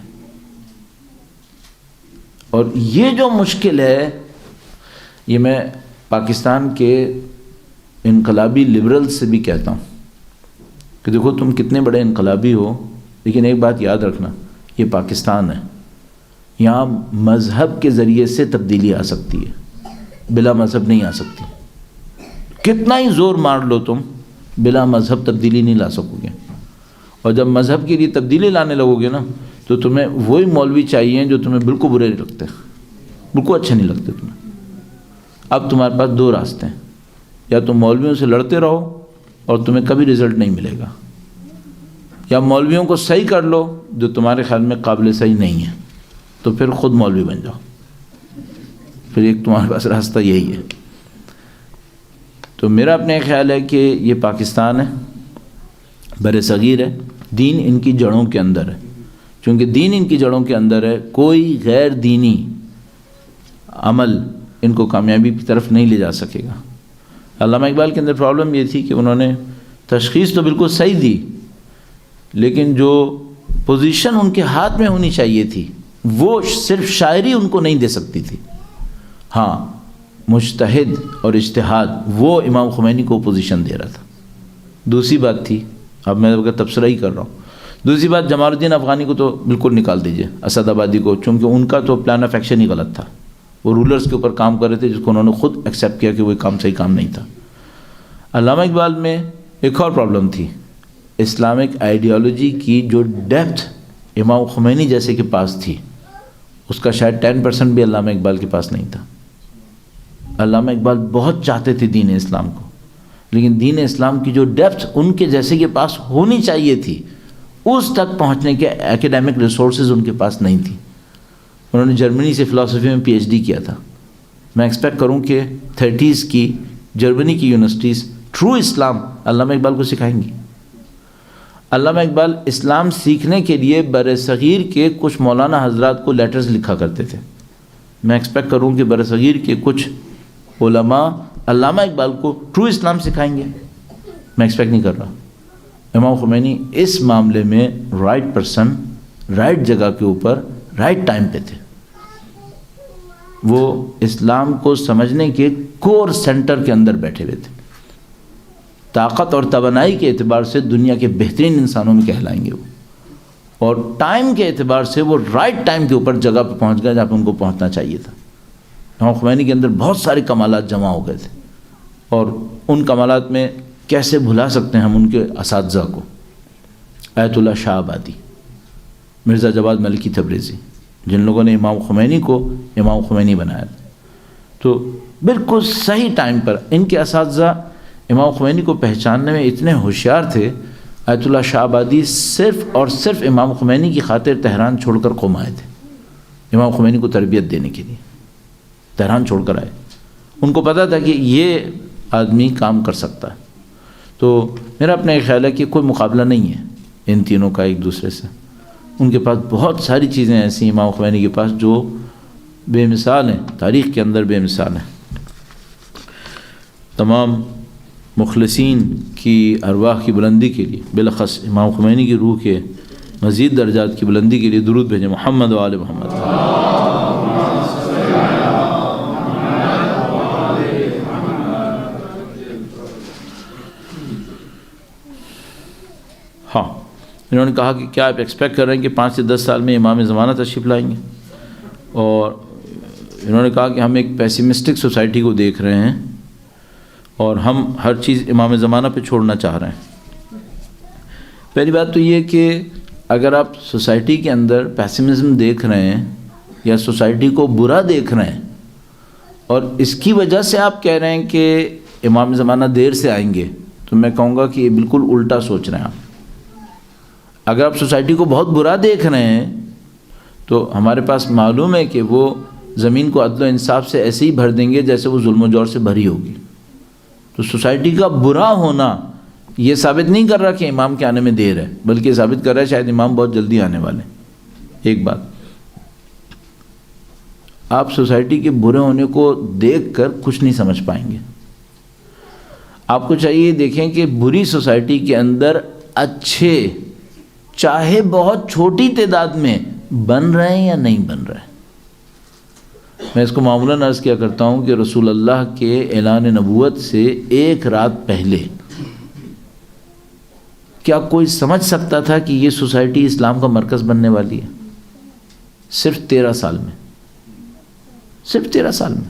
اور یہ جو مشکل ہے، یہ میں پاکستان کے انقلابی لبرل سے بھی کہتا ہوں کہ دیکھو تم کتنے بڑے انقلابی ہو، لیکن ایک بات یاد رکھنا، یہ پاکستان ہے، یہاں مذہب کے ذریعے سے تبدیلی آ سکتی ہے، بلا مذہب نہیں آ سکتی. کتنا ہی زور مار لو تم، بلا مذہب تبدیلی نہیں لا سکو گے. اور جب مذہب کے لیے تبدیلی لانے لگو گے نا تو تمہیں وہی مولوی چاہیے جو تمہیں بالکل برے نہیں لگتے، بالکل اچھے نہیں لگتے تمہیں. اب تمہارے پاس 2 راستے ہیں، یا تم مولویوں سے لڑتے رہو اور تمہیں کبھی رزلٹ نہیں ملے گا، یا مولویوں کو صحیح کر لو جو تمہارے خیال میں قابل صحیح نہیں ہے، تو پھر خود مولوی بن جاؤ. پھر ایک تمہارے پاس راستہ یہی ہے. تو میرا اپنے خیال ہے کہ یہ پاکستان ہے، بر صغیر ہے، دین ان کی جڑوں کے اندر ہے. چونکہ دین ان کی جڑوں کے اندر ہے، کوئی غیر دینی عمل ان کو کامیابی کی طرف نہیں لے جا سکے گا. علامہ اقبال کے اندر پرابلم یہ تھی کہ انہوں نے تشخیص تو بالکل صحیح دی، لیکن جو پوزیشن ان کے ہاتھ میں ہونی چاہیے تھی وہ صرف شاعری ان کو نہیں دے سکتی تھی. ہاں مجتہد اور اجتہاد وہ امام خمینی کو پوزیشن دے رہا تھا. دوسری بات تھی اب میں تبصرہ ہی کر رہا ہوں. دوسری بات، جمال الدین افغانی کو تو بالکل نکال دیجئے، اسد آبادی کو، چونکہ ان کا تو پلان آف ایکشن ہی غلط تھا. وہ رولرز کے اوپر کام کر رہے تھے جس کو انہوں نے خود ایکسیپٹ کیا کہ وہ کام صحیح کام نہیں تھا. علامہ اقبال میں ایک اور پرابلم تھی، اسلامک آئیڈیالوجی کی جو ڈیپتھ امام خمینی جیسے کے پاس تھی، اس کا شاید 10% بھی علامہ اقبال کے پاس نہیں تھا. علامہ اقبال بہت چاہتے تھے دین اسلام کو، لیکن دین اسلام کی جو ڈیپتھ ان کے جیسے کے پاس ہونی چاہیے تھی، اس تک پہنچنے کے ایکیڈیمک ریسورسز ان کے پاس نہیں تھی. انہوں نے جرمنی سے فلسفی میں پی ایچ ڈی کیا تھا. میں ایکسپیکٹ کروں کہ 30s کی جرمنی کی یونیورسٹیز ٹرو اسلام علامہ اقبال کو سکھائیں گی. علامہ اقبال اسلام سیکھنے کے لیے بر صغیر کے کچھ مولانا حضرات کو لیٹرز لکھا کرتے تھے. میں ایکسپیکٹ کروں کہ بر صغیر کے کچھ علماء علامہ اقبال کو ٹرو اسلام سکھائیں گے. میں ایکسپیکٹ نہیں کر رہا. امام خمینی اس معاملے میں رائٹ پرسن، رائٹ جگہ کے اوپر رائٹ ٹائم پہ تھے. وہ اسلام کو سمجھنے کے کور سینٹر کے اندر بیٹھے ہوئے تھے. طاقت اور توانائی کے اعتبار سے دنیا کے بہترین انسانوں میں کہلائیں گے وہ، اور ٹائم کے اعتبار سے وہ رائٹ ٹائم کے اوپر جگہ پہ پہنچ گئے جہاں پہ ان کو پہنچنا چاہیے تھا. امام خمینی کے اندر بہت سارے کمالات جمع ہو گئے تھے، اور ان کمالات میں کیسے بھلا سکتے ہیں ہم ان کے اساتذہ کو، آیت اللہ شاہ آبادی، مرزا جواد ملکی تبریزی، جن لوگوں نے امام خمینی کو امام خمینی بنایا تھا. تو بالکل صحیح ٹائم پر ان کے اساتذہ امام خمینی کو پہچاننے میں اتنے ہوشیار تھے. آیت اللہ شاہ آبادی صرف اور صرف امام خمینی کی خاطر تہران چھوڑ کر قم آئے تھے، امام خمینی کو تربیت دینے کے لیے تہران چھوڑ کر آئے. ان کو پتہ تھا کہ یہ آدمی کام کر سکتا ہے. تو میرا اپنا ایک خیال ہے کہ کوئی مقابلہ نہیں ہے ان تینوں کا ایک دوسرے سے. ان کے پاس بہت ساری چیزیں ایسی امام خمینی کے پاس جو بے مثال ہیں، تاریخ کے اندر بے مثال ہیں. تمام مخلصین کی ارواح کی بلندی کے لیے، بالاخص امام خمینی کی روح کے مزید درجات کی بلندی کے لیے درود بھیجیں. محمد و آل محمد. ہاں، انہوں نے کہا کہ کیا آپ ایکسپیکٹ کر رہے ہیں کہ 5 سے 10 سال میں امام زمانہ تشریف لائیں گے؟ اور انہوں نے کہا کہ ہم ایک پیسیمسٹک سوسائٹی کو دیکھ رہے ہیں اور ہم ہر چیز امام زمانہ پہ چھوڑنا چاہ رہے ہیں. پہلی بات تو یہ کہ اگر آپ سوسائٹی کے اندر پیسیمزم دیکھ رہے ہیں یا سوسائٹی کو برا دیکھ رہے ہیں اور اس کی وجہ سے آپ کہہ رہے ہیں کہ امام زمانہ دیر سے آئیں گے، تو میں کہوں گا کہ یہ بالکل الٹا سوچ رہے ہیں آپ. اگر آپ سوسائٹی کو بہت برا دیکھ رہے ہیں تو ہمارے پاس معلوم ہے کہ وہ زمین کو عدل و انصاف سے ایسے ہی بھر دیں گے جیسے وہ ظلم و جور سے بھری ہوگی. تو سوسائٹی کا برا ہونا یہ ثابت نہیں کر رہا کہ امام کے آنے میں دیر ہے، بلکہ یہ ثابت کر رہا ہے شاید امام بہت جلدی آنے والے ہیں. ایک بات، آپ سوسائٹی کے برے ہونے کو دیکھ کر کچھ نہیں سمجھ پائیں گے. آپ کو چاہیے دیکھیں کہ بری سوسائٹی کے اندر اچھے چاہے بہت چھوٹی تعداد میں بن رہے ہیں یا نہیں بن رہے. میں اس کو معمولاً عرض کیا کرتا ہوں کہ رسول اللہ کے اعلان نبوت سے ایک رات پہلے کیا کوئی سمجھ سکتا تھا کہ یہ سوسائٹی اسلام کا مرکز بننے والی ہے؟ صرف 13 سال میں، صرف 13 سال میں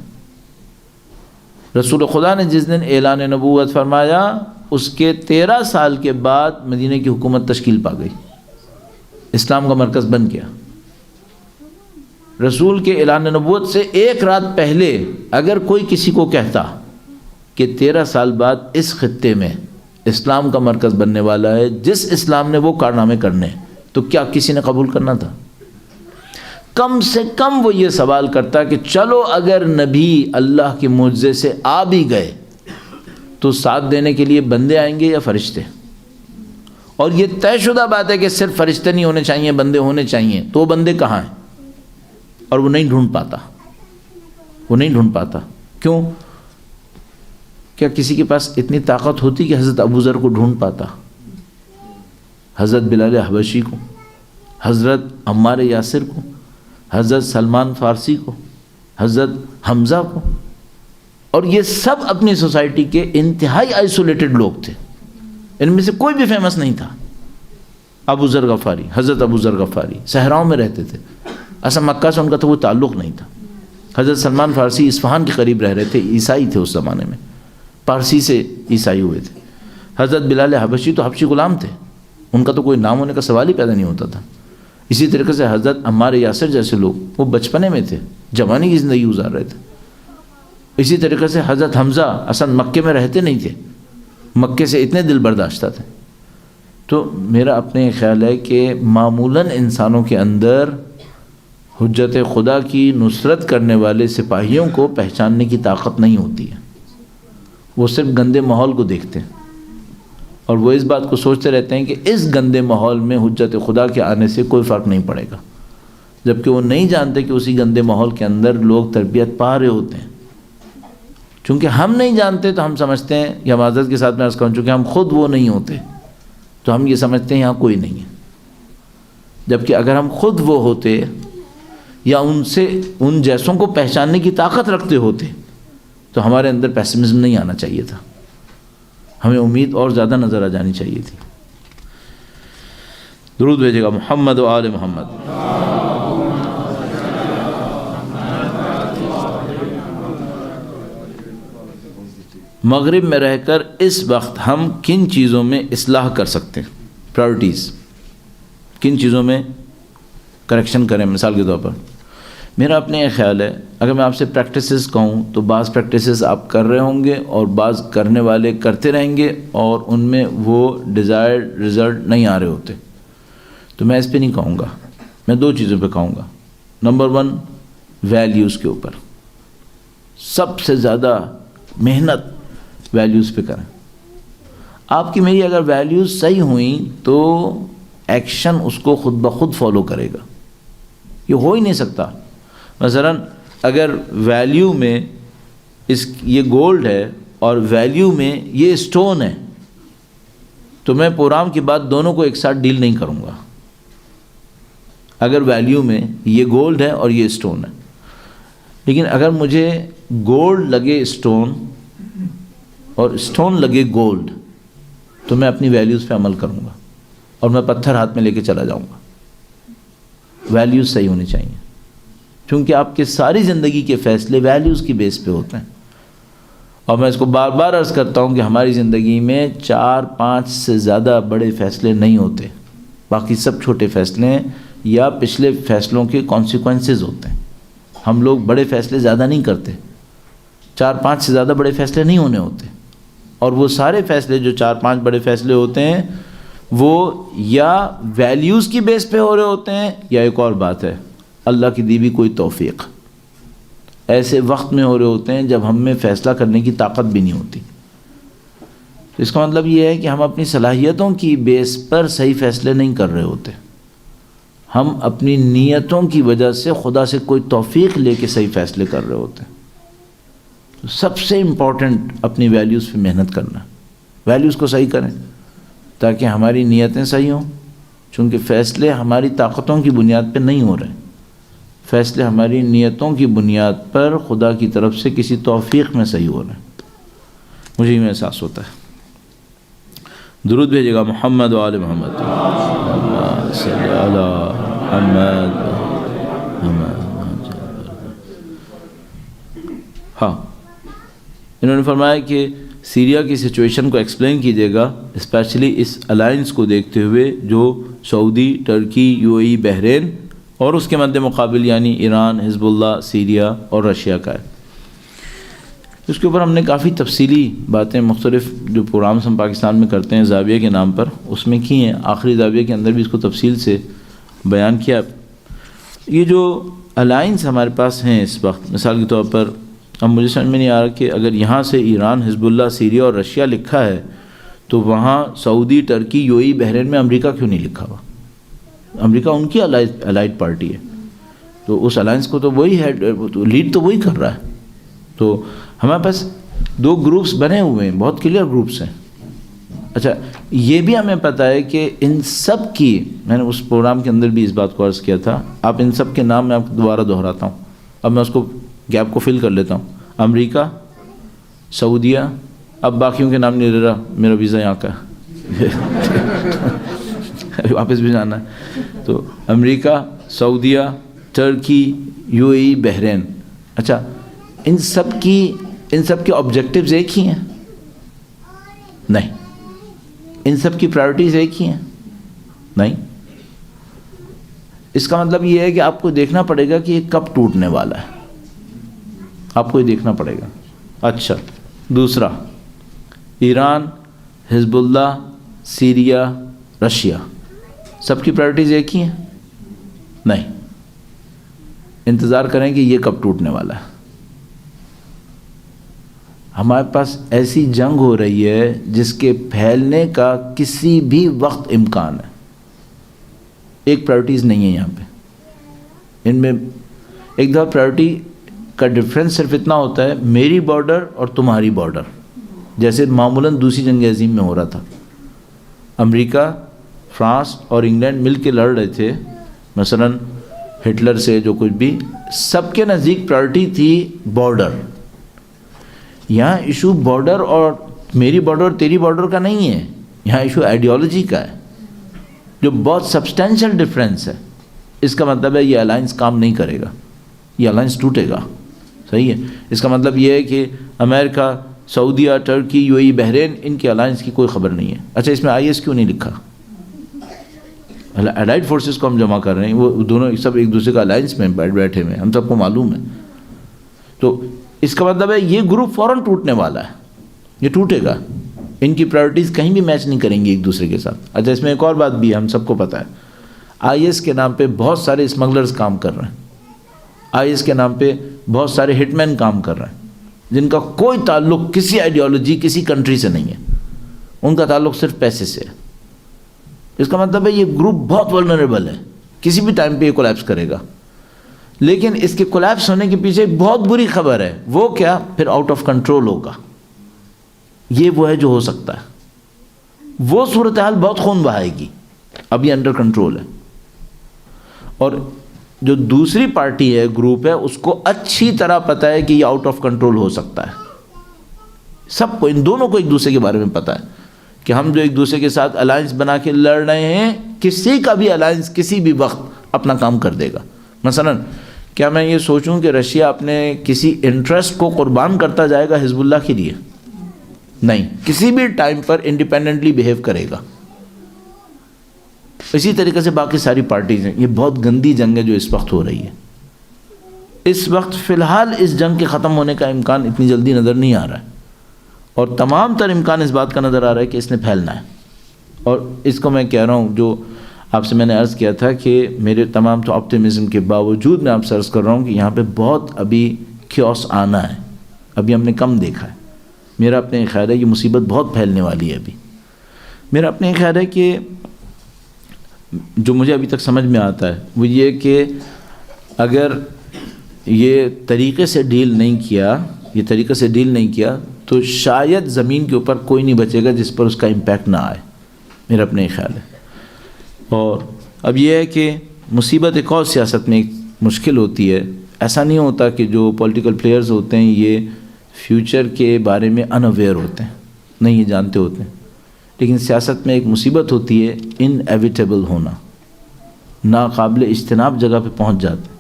رسول خدا نے جس دن اعلان نبوت فرمایا اس کے 13 سال کے بعد مدینہ کی حکومت تشکیل پا گئی، اسلام کا مرکز بن گیا. رسول کے اعلان نبوت سے ایک رات پہلے اگر کوئی کسی کو کہتا کہ 13 سال بعد اس خطے میں اسلام کا مرکز بننے والا ہے جس اسلام نے وہ کارنامے کرنے، تو کیا کسی نے قبول کرنا تھا؟ کم سے کم وہ یہ سوال کرتا کہ چلو اگر نبی اللہ کے معجزے سے آ بھی گئے تو ساتھ دینے کے لیے بندے آئیں گے یا فرشتے؟ اور یہ طے شدہ بات ہے کہ صرف فرشتے نہیں ہونے چاہیے، بندے ہونے چاہیے. تو وہ بندے کہاں ہیں؟ اور وہ نہیں ڈھونڈ پاتا، وہ نہیں ڈھونڈ پاتا. کیوں؟ کیا کسی کے پاس اتنی طاقت ہوتی کہ حضرت ابو ذر کو ڈھونڈ پاتا، حضرت بلال حبشی کو، حضرت عمار یاسر کو، حضرت سلمان فارسی کو، حضرت حمزہ کو؟ اور یہ سب اپنی سوسائٹی کے انتہائی آئسولیٹڈ لوگ تھے، ان میں سے کوئی بھی فیمس نہیں تھا. ابو ذر غفاری، حضرت ابو ذر غفاری صحراؤں میں رہتے تھے، اصلا مکہ سے ان کا تو کوئی تعلق نہیں تھا. حضرت سلمان فارسی اصفہان کے قریب رہ رہے تھے، عیسائی تھے اس زمانے میں، پارسی سے عیسائی ہوئے تھے. حضرت بلال حبشی تو حبشی غلام تھے، ان کا تو کوئی نام ہونے کا سوال ہی پیدا نہیں ہوتا تھا. اسی طریقے سے حضرت عمار یاسر جیسے لوگ وہ بچپنے میں تھے، جوانی کی زندگی گزار رہے تھے. اسی طریقے سے حضرت حمزہ اصلا مکے میں رہتے نہیں تھے، مکے سے اتنے دل برداشتہ تھے. تو میرا اپنے خیال ہے کہ معمولاً انسانوں کے اندر حجت خدا کی نصرت کرنے والے سپاہیوں کو پہچاننے کی طاقت نہیں ہوتی ہے. وہ صرف گندے ماحول کو دیکھتے ہیں اور وہ اس بات کو سوچتے رہتے ہیں کہ اس گندے ماحول میں حجت خدا کے آنے سے کوئی فرق نہیں پڑے گا، جبکہ وہ نہیں جانتے کہ اسی گندے ماحول کے اندر لوگ تربیت پا رہے ہوتے ہیں. چونکہ ہم نہیں جانتے تو ہم سمجھتے ہیں، یا معذرت کے ساتھ میں عرض کروں، چونکہ ہم خود وہ نہیں ہوتے تو ہم یہ سمجھتے ہیں یہاں کوئی نہیں ہے. جبکہ اگر ہم خود وہ ہوتے یا ان جیسوں کو پہچاننے کی طاقت رکھتے ہوتے تو ہمارے اندر پیسمزم نہیں آنا چاہیے تھا، ہمیں امید اور زیادہ نظر آ جانی چاہیے تھی. درود بھیجے گا محمد و آل محمد. مغرب میں رہ کر اس وقت ہم کن چیزوں میں اصلاح کر سکتے ہیں؟ پرائرٹیز، کن چیزوں میں کریکشن کریں؟ مثال کے طور پر میرا اپنے یہ خیال ہے، اگر میں آپ سے پریکٹسز کہوں تو بعض پریکٹسز آپ کر رہے ہوں گے اور بعض کرنے والے کرتے رہیں گے اور ان میں وہ ڈیزائرڈ رزلٹ نہیں آ رہے ہوتے. تو میں اس پہ نہیں کہوں گا، میں دو چیزوں پہ کہوں گا. نمبر 1 ویلیوز کے اوپر سب سے زیادہ محنت ویلیوز پہ کریں. آپ کی میری اگر ویلیوز صحیح ہوئیں تو ایکشن اس کو خود بخود فالو کرے گا. یہ ہو ہی نہیں سکتا. مثلا اگر ویلیو میں یہ گولڈ ہے اور ویلیو میں یہ اسٹون ہے تو میں پروگرام کے بعد دونوں کو ایک ساتھ ڈیل نہیں کروں گا. اگر ویلیو میں یہ گولڈ ہے اور یہ اسٹون ہے، لیکن اگر مجھے گولڈ لگے اسٹون اور اسٹون لگے گولڈ تو میں اپنی ویلیوز پہ عمل کروں گا اور میں پتھر ہاتھ میں لے کے چلا جاؤں گا. ویلیوز صحیح ہونی چاہیے، کیونکہ آپ کے ساری زندگی کے فیصلے ویلیوز کی بیس پہ ہوتے ہیں. اور میں اس کو بار بار عرض کرتا ہوں کہ ہماری زندگی میں 4-5 سے زیادہ بڑے فیصلے نہیں ہوتے، باقی سب چھوٹے فیصلے ہیں یا پچھلے فیصلوں کے کانسیکوینسز ہوتے ہیں. ہم لوگ بڑے فیصلے زیادہ نہیں کرتے، 4-5 سے زیادہ بڑے فیصلے نہیں ہونے ہوتے. اور وہ سارے فیصلے جو 4-5 بڑے فیصلے ہوتے ہیں وہ یا ویلیوز کی بیس پہ ہو رہے ہوتے ہیں یا ایک اور بات ہے اللہ کی دی بھی کوئی توفیق، ایسے وقت میں ہو رہے ہوتے ہیں جب ہم میں فیصلہ کرنے کی طاقت بھی نہیں ہوتی. تو اس کا مطلب یہ ہے کہ ہم اپنی صلاحیتوں کی بیس پر صحیح فیصلے نہیں کر رہے ہوتے، ہم اپنی نیتوں کی وجہ سے خدا سے کوئی توفیق لے کے صحیح فیصلے کر رہے ہوتے ہیں. تو سب سے امپورٹنٹ اپنی ویلیوز پہ محنت کرنا. ویلیوز کو صحیح کریں تاکہ ہماری نیتیں صحیح ہوں، چونکہ فیصلے ہماری طاقتوں کی بنیاد پہ نہیں ہو رہے، فیصلے ہماری نیتوں کی بنیاد پر خدا کی طرف سے کسی توفیق میں صحیح ہو رہے ہیں. مجھے یہ احساس ہوتا ہے. درود بھیجے گا محمد و آل محمد. صلی علی محمد. ہاں، انہوں نے فرمایا کہ سیریا کی سچویشن کو ایکسپلین کیجیے گا، اسپیشلی اس الائنس کو دیکھتے ہوئے جو سعودی، ٹرکی، UAE، بحرین اور اس کے مد مقابل یعنی ایران، حزب اللہ، سیریا اور رشیا کا ہے. اس کے اوپر ہم نے کافی تفصیلی باتیں مختلف جو پروگرامس ہم پاکستان میں کرتے ہیں زاویہ کے نام پر اس میں کی ہیں. آخری زاویہ کے اندر بھی اس کو تفصیل سے بیان کیا. یہ جو الائنس ہمارے پاس ہیں اس وقت، مثال کے طور پر اب مجھے سمجھ میں نہیں آ رہا کہ اگر یہاں سے ایران، حزب اللہ، سیریا اور رشیا لکھا ہے تو وہاں سعودی، ٹرکی، UAE، بحرین میں امریکہ کیوں نہیں لکھا ہوا؟ امریکہ ان کی الائڈ پارٹی ہے، تو اس الائنس کو تو وہی ہیڈ، لیڈ تو وہی کر رہا ہے. تو ہمارے پاس 2 گروپس بنے ہوئے ہیں، بہت کلیئر گروپس ہیں. اچھا، یہ بھی ہمیں پتہ ہے کہ ان سب کی، میں نے اس پروگرام کے اندر بھی اس بات کو عرض کیا تھا، آپ ان سب کے نام میں آپ کو دوبارہ دہراتا ہوں، اب میں اس کو گیپ کو فل کر لیتا ہوں. امریکہ، سعودیہ، اب باقیوں کے نام نہیں لے رہا، میرا ویزا یہاں کا ہے. ابھی واپس بھی جانا ہے. تو امریکہ، سعودیہ، ترکی، UAE، بحرین. اچھا ان سب کے آبجیکٹیوز ایک ہی ہیں؟ نہیں. ان سب کی پرائرٹیز ایک ہی ہیں؟ نہیں. اس کا مطلب یہ ہے کہ آپ کو دیکھنا پڑے گا کہ یہ کب ٹوٹنے والا ہے، آپ کو یہ دیکھنا پڑے گا. اچھا دوسرا، ایران، حزب اللہ، سیریا، رشیا، سب کی پرائرٹیز ایک ہی ہیں؟ نہیں. انتظار کریں کہ یہ کب ٹوٹنے والا ہے. ہمارے پاس ایسی جنگ ہو رہی ہے جس کے پھیلنے کا کسی بھی وقت امکان ہے. ایک پرائرٹیز نہیں ہے یہاں پہ. ان میں ایک دفعہ پرائرٹی کا ڈفرینس صرف اتنا ہوتا ہے، میری بارڈر اور تمہاری بارڈر، جیسے معمولاً دوسری جنگ عظیم میں ہو رہا تھا. امریکہ، فرانس اور انگلینڈ مل کے لڑ رہے تھے، مثلاً ہٹلر سے جو کچھ بھی، سب کے نزدیک پرائرٹی تھی بارڈر. یہاں ایشو بارڈر اور میری بارڈر اور تیری بارڈر کا نہیں ہے، یہاں ایشو آئیڈیالوجی کا ہے، جو بہت سبسٹینشیل ڈفرینس ہے. اس کا مطلب ہے یہ الائنس کام نہیں کرے گا، یہ الائنس ٹوٹے گا. صحیح ہے. اس کا مطلب یہ ہے کہ امریکہ، سعودیہ، ترکی، UAE، بحرین، ان کے الائنس کی کوئی خبر نہیں ہے. اچھا اس میں IS کیوں نہیں لکھا؟ الائڈ فورسز کو ہم جمع کر رہے ہیں، وہ دونوں سب ایک دوسرے کا الائنس میں بیٹھے ہوئے ہیں، ہم سب کو معلوم ہے. تو اس کا مطلب ہے یہ گروپ فوراً ٹوٹنے والا ہے، یہ ٹوٹے گا. ان کی پرائرٹیز کہیں بھی میچ نہیں کریں گی ایک دوسرے کے ساتھ. اچھا اس میں ایک اور بات بھی ہے، ہم سب کو پتہ ہے، IS کے نام پہ بہت سارے اسمگلرز کام کر رہے ہیں، IS کے نام پہ بہت سارے ہٹ مین کام کر رہے ہیں، جن کا کوئی تعلق کسی آئیڈیالوجی، کسی کنٹری سے نہیں ہے. ان کا تعلق صرف پیسے سے ہے. اس کا مطلب ہے یہ گروپ بہت ولنریبل ہے، کسی بھی ٹائم پہ یہ کولیپس کرے گا. لیکن اس کے کولیپس ہونے کے پیچھے ایک بہت بری خبر ہے. وہ کیا؟ پھر آؤٹ آف کنٹرول ہوگا. یہ وہ ہے جو ہو سکتا ہے. وہ صورتحال بہت خون بہائے گی. ابھی انڈر کنٹرول ہے. اور جو دوسری پارٹی ہے، گروپ ہے، اس کو اچھی طرح پتہ ہے کہ یہ آؤٹ آف کنٹرول ہو سکتا ہے. سب کو، ان دونوں کو ایک دوسرے کے بارے میں پتہ ہے کہ ہم جو ایک دوسرے کے ساتھ الائنس بنا کے لڑ رہے ہیں، کسی کا بھی الائنس کسی بھی وقت اپنا کام کر دے گا. مثلا کیا میں یہ سوچوں کہ رشیا اپنے کسی انٹرسٹ کو قربان کرتا جائے گا حزب اللہ کے لیے؟ نہیں. کسی بھی ٹائم پر انڈیپینڈنٹلی بیہیو کرے گا. اسی طریقے سے باقی ساری پارٹیز ہیں. یہ بہت گندی جنگ ہے جو اس وقت ہو رہی ہے. اس وقت فی الحال اس جنگ کے ختم ہونے کا امکان اتنی جلدی نظر نہیں آ رہا ہے، اور تمام تر امکان اس بات کا نظر آ رہا ہے کہ اس نے پھیلنا ہے. اور اس کو میں کہہ رہا ہوں، جو آپ سے میں نے عرض کیا تھا کہ میرے تمام تو آپٹیمزم کے باوجود میں آپ سے عرض کر رہا ہوں کہ یہاں پہ بہت ابھی کیوس آنا ہے. ابھی ہم نے کم دیکھا ہے. میرا اپنے یہ خیال ہے یہ مصیبت بہت پھیلنے والی ہے. ابھی میرا اپنے یہ خیال ہے کہ جو مجھے ابھی تک سمجھ میں آتا ہے وہ یہ کہ اگر یہ طریقے سے ڈیل نہیں کیا تو شاید زمین کے اوپر کوئی نہیں بچے گا جس پر اس کا امپیکٹ نہ آئے. میرا اپنے خیال ہے. اور اب یہ ہے کہ مصیبت ایک اور سیاست میں ایک مشکل ہوتی ہے. ایسا نہیں ہوتا کہ جو پولیٹیکل پلیئرز ہوتے ہیں یہ فیوچر کے بارے میں انویئر ہوتے ہیں، نہیں یہ جانتے ہوتے ہیں. لیکن سیاست میں ایک مصیبت ہوتی ہے انایویٹیبل ہونا، ناقابل اجتناب جگہ پہ پہنچ جاتے ہیں.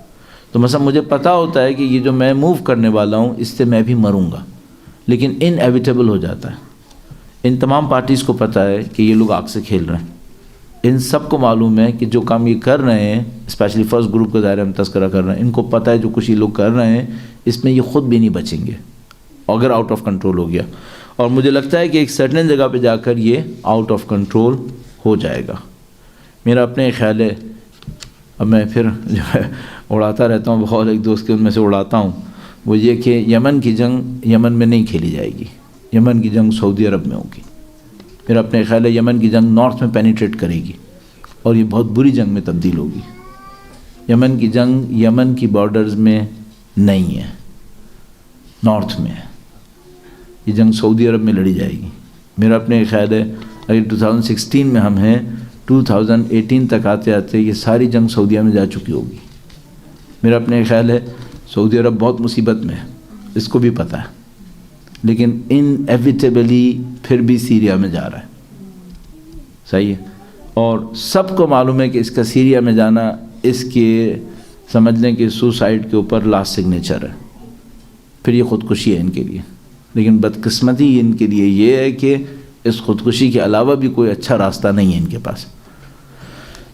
تو مثلا مجھے پتہ ہوتا ہے کہ یہ جو میں موو کرنے والا ہوں اس سے میں بھی مروں گا، لیکن انایویٹیبل ہو جاتا ہے. ان تمام پارٹیز کو پتہ ہے کہ یہ لوگ آگ سے کھیل رہے ہیں. ان سب کو معلوم ہے کہ جو کام یہ کر رہے ہیں، اسپیشلی فرسٹ گروپ کا دائرہ ہم تذکرہ کر رہے ہیں، ان کو پتہ ہے جو کچھ یہ لوگ کر رہے ہیں اس میں یہ خود بھی نہیں بچیں گے اگر آؤٹ آف کنٹرول ہو گیا. اور مجھے لگتا ہے کہ ایک سرٹن جگہ پہ جا کر یہ آؤٹ آف کنٹرول ہو جائے گا. میرا اپنے خیال ہے، اب میں پھر جو ہے اڑاتا رہتا ہوں، بہت ایک دوست کے ان میں سے اڑاتا ہوں، وہ یہ کہ یمن کی جنگ یمن میں نہیں کھیلی جائے گی. یمن کی جنگ سعودی عرب میں ہوگی. میرا اپنے خیال ہے یمن کی جنگ نارتھ میں پینیٹریٹ کرے گی اور یہ بہت بری جنگ میں تبدیل ہوگی. یمن کی جنگ یمن کی بارڈرز میں نہیں ہے، نارتھ میں ہے. یہ جنگ سعودی عرب میں لڑی جائے گی. میرا اپنے خیال ہے اگر 2016 میں ہم ہیں، 2018 تک آتے آتے یہ ساری جنگ سعودیہ میں جا چکی ہوگی. میرا اپنے خیال ہے سعودی عرب بہت مصیبت میں ہے، اس کو بھی پتہ ہے، لیکن انیویٹیبلی پھر بھی سیریا میں جا رہا ہے. صحیح ہے. اور سب کو معلوم ہے کہ اس کا سیریا میں جانا اس کے سمجھ لیں کہ سوسائڈ کے اوپر لاسٹ سگنیچر ہے. پھر یہ خودکشی ہے ان کے لیے. لیکن بدقسمتی ان کے لیے یہ ہے کہ اس خودکشی کے علاوہ بھی کوئی اچھا راستہ نہیں ہے ان کے پاس.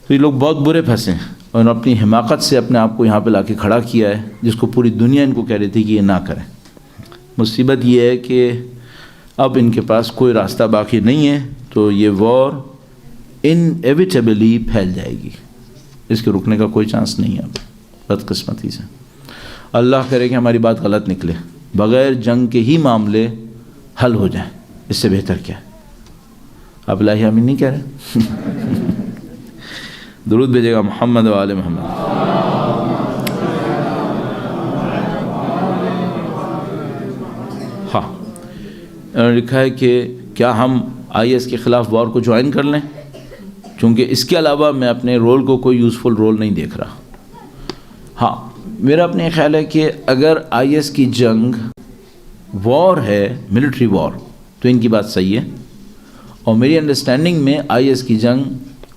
تو یہ لوگ بہت برے پھنسے ہیں اور اپنی حماقت سے اپنے آپ کو یہاں پہ لا کے کھڑا کیا ہے، جس کو پوری دنیا ان کو کہہ رہی تھی کہ یہ نہ کریں. مصیبت یہ ہے کہ اب ان کے پاس کوئی راستہ باقی نہیں ہے، تو یہ وار انیویٹیبلی پھیل جائے گی. اس کے رکنے کا کوئی چانس نہیں ہے اب، بدقسمتی سے. اللہ کرے کہ ہماری بات غلط نکلے، بغیر جنگ کے ہی معاملے حل ہو جائیں، اس سے بہتر کیا ہے. آپ الہی آمین نہیں کہہ رہے؟ درود بھیجے گا محمد و آل محمد. ہاں، انہوں نے لکھا ہے کہ کیا ہم IS کے خلاف وار کو جوائن کر لیں، چونکہ اس کے علاوہ میں اپنے رول کو کوئی یوزفل رول نہیں دیکھ رہا. ہاں، میرا اپنے خیال ہے کہ اگر IS کی جنگ وار ہے، ملٹری وار، تو ان کی بات صحیح ہے. اور میری انڈرسٹینڈنگ میں IS کی جنگ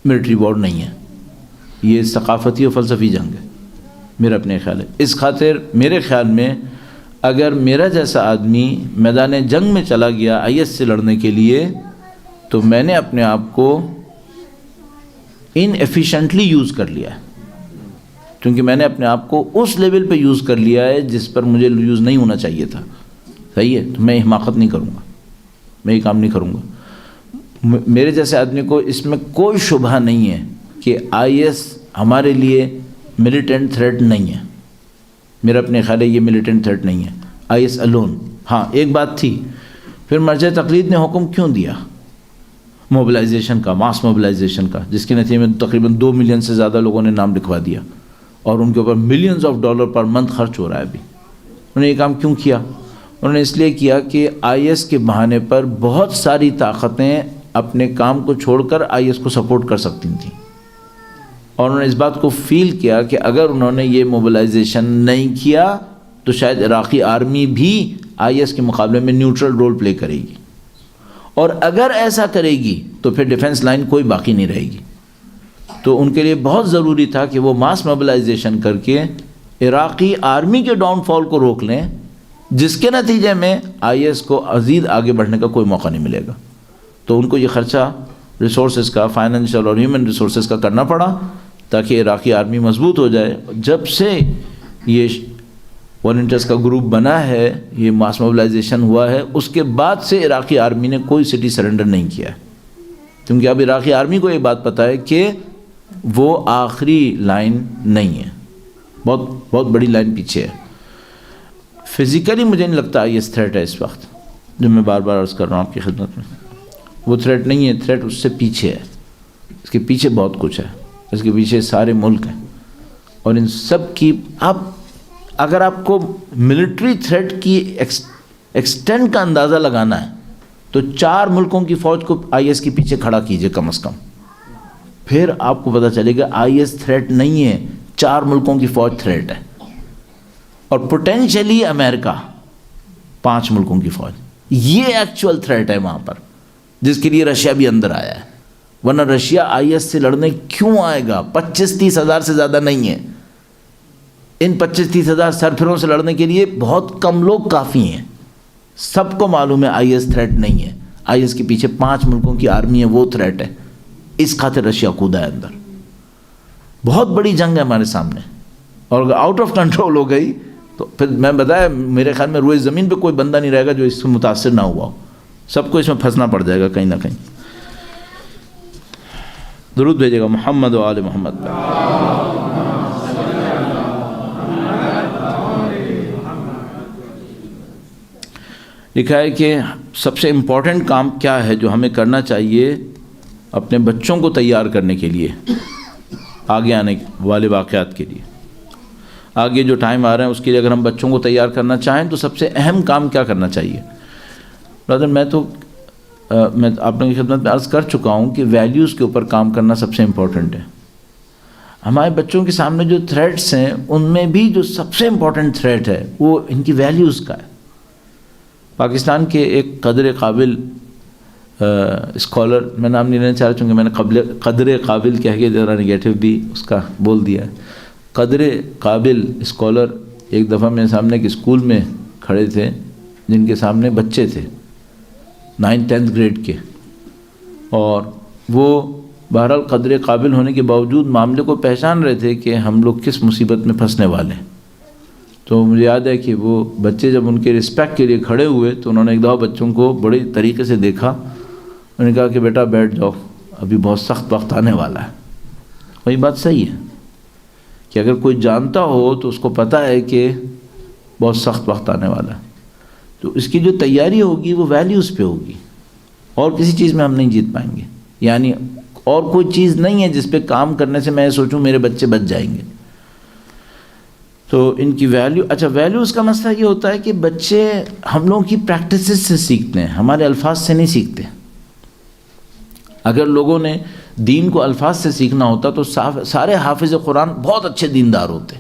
ملٹری وار نہیں ہے، یہ ثقافتی و فلسفی جنگ ہے. میرا اپنے خیال ہے. اس خاطر میرے خیال میں اگر میرا جیسا آدمی میدان جنگ میں چلا گیا IS سے لڑنے کے لیے، تو میں نے اپنے آپ کو ان ایفیشینٹلی یوز کر لیا ہے، کیونکہ میں نے اپنے آپ کو اس لیول پہ یوز کر لیا ہے جس پر مجھے یوز نہیں ہونا چاہیے تھا. صحیح ہے. تو میں حماقت نہیں کروں گا، میں یہ کام نہیں کروں گا. میرے جیسے آدمی کو اس میں کوئی شبہ نہیں ہے کہ IS ہمارے لیے ملیٹنٹ تھریٹ نہیں ہے. میرا اپنے خیال ہے یہ ملیٹنٹ تھریٹ نہیں ہے IS الون. ہاں، ایک بات تھی، پھر مرجع تقلید نے حکم کیوں دیا موبلائزیشن کا، ماس موبلائزیشن کا، جس کے نتیجے میں تقریباً 2 ملین سے زیادہ لوگوں نے نام لکھوا دیا اور ان کے اوپر millions of dollar per month خرچ ہو رہا ہے ابھی. انہوں نے یہ کام کیوں کیا؟ انہوں نے اس لیے کیا کہ IS کے بہانے پر بہت ساری طاقتیں اپنے کام کو چھوڑ کر IS کو سپورٹ کر سکتی تھیں، اور انہوں نے اس بات کو فیل کیا کہ اگر انہوں نے یہ موبلائزیشن نہیں کیا تو شاید عراقی آرمی بھی IS کے مقابلے میں نیوٹرل رول پلے کرے گی، اور اگر ایسا کرے گی تو پھر ڈیفنس لائن کوئی باقی نہیں رہے گی. تو ان کے لیے بہت ضروری تھا کہ وہ ماس موبلائزیشن کر کے عراقی آرمی کے ڈاؤن فال کو روک لیں، جس کے نتیجے میں IS کو مزید آگے بڑھنے کا کوئی موقع نہیں ملے گا. تو ان کو یہ خرچہ ریسورسز کا، فائنینشیل اور ہیومن ریسورسز کا کرنا پڑا تاکہ عراقی آرمی مضبوط ہو جائے. جب سے یہ والنٹیئرس کا گروپ بنا ہے، یہ ماس موبلائزیشن ہوا ہے، اس کے بعد سے عراقی آرمی نے کوئی سٹی سرنڈر نہیں کیا ہے، کیونکہ اب عراقی آرمی کو یہ بات پتہ ہے کہ وہ آخری لائن نہیں ہے، بہت بڑی لائن پیچھے ہے. فزیکلی مجھے نہیں لگتا IS تھریٹ ہے اس وقت، جو میں بار بار عرض کر رہا ہوں آپ کی خدمت میں. وہ تھریٹ نہیں ہے، تھریٹ اس سے پیچھے ہے. اس کے پیچھے بہت کچھ ہے، اس کے پیچھے سارے ملک ہیں، اور ان سب کی اگر آپ کو ملٹری تھریٹ کی ایکسٹینٹ کا اندازہ لگانا ہے تو 4 ملکوں کی فوج کو IS کے پیچھے کھڑا کیجئے کم از کم، پھر آپ کو پتہ چلے گا IS تھریٹ نہیں ہے، 4 ملکوں کی فوج تھریٹ ہے، اور پوٹینشلی امریکہ 5 ملکوں کی فوج. یہ ایکچوئل تھریٹ ہے وہاں پر، جس کے لیے رشیا بھی اندر آیا ہے. ورنہ رشیا IS سے لڑنے کیوں آئے گا؟ 25-30 ہزار سے زیادہ نہیں ہے. ان 25-30 ہزار سرفروں سے لڑنے کے لیے بہت کم لوگ کافی ہیں. سب کو معلوم ہے IS تھریٹ نہیں ہے. IS کے پیچھے 5 ملکوں کی آرمی ہے، وہ تھریٹ ہے. اس خاطر رشیا کودا ہے اندر. بہت بڑی جنگ ہے ہمارے سامنے، اور اگر آؤٹ آف کنٹرول ہو گئی تو پھر میں بتایا میرے خیال میں روئے زمین پہ کوئی بندہ نہیں رہے گا جو اس سے متاثر نہ ہوا ہو. سب کو اس میں پھنسنا پڑ جائے گا کہیں نہ کہیں. درود بھیجے گا محمد و آل محمد. لکھا ہے کہ سب سے امپورٹنٹ کام کیا ہے جو ہمیں کرنا چاہیے اپنے بچوں کو تیار کرنے کے لیے، آگے آنے والے واقعات کے لیے. آگے جو ٹائم آ رہا ہے اس کے لیے اگر ہم بچوں کو تیار کرنا چاہیں تو سب سے اہم کام کیا کرنا چاہیے؟ برادر، میں آپ کی خدمت میں عرض کر چکا ہوں کہ ویلیوز کے اوپر کام کرنا سب سے امپورٹنٹ ہے. ہمارے بچوں کے سامنے جو تھریٹس ہیں ان میں بھی جو سب سے امپورٹنٹ تھریٹ ہے وہ ان کی ویلیوز کا ہے. پاکستان کے ایک قدر قابل اسکالر، میں نام نہیں لینا چاہ رہا چونکہ میں نے قدر قابل کہہ کے ذرا نگیٹو بھی اس کا بول دیا ہے. قدر قابل اسکالر ایک دفعہ میرے سامنے ایک اسکول میں کھڑے تھے جن کے سامنے بچے تھے 9th-10th گریڈ کے، اور وہ بہرحال قدر قابل ہونے کے باوجود معاملے کو پہچان رہے تھے کہ ہم لوگ کس مصیبت میں پھنسنے والے ہیں. تو مجھے یاد ہے کہ وہ بچے جب ان کے رسپیکٹ کے لیے کھڑے ہوئے تو انہوں نے ایک دفعہ بچوں کو بڑے طریقے سے دیکھا، انہوں نے کہا کہ بیٹا بیٹھ جاؤ، ابھی بہت سخت وقت آنے والا ہے. وہی بات صحیح ہے کہ اگر کوئی جانتا ہو تو اس کو پتہ ہے کہ بہت سخت وقت آنے والا ہے، تو اس کی جو تیاری ہوگی وہ ویلیوز پہ ہوگی، اور کسی چیز میں ہم نہیں جیت پائیں گے. یعنی اور کوئی چیز نہیں ہے جس پہ کام کرنے سے میں سوچوں میرے بچے بچ جائیں گے. تو ان کی ویلیو، اچھا ویلیوز کا مسئلہ یہ ہوتا ہے کہ بچے ہم لوگوں کی پریکٹسز سے سیکھتے ہیں، ہمارے الفاظ سے نہیں سیکھتے. اگر لوگوں نے دین کو الفاظ سے سیکھنا ہوتا تو سارے حافظ قرآن بہت اچھے دیندار ہوتے،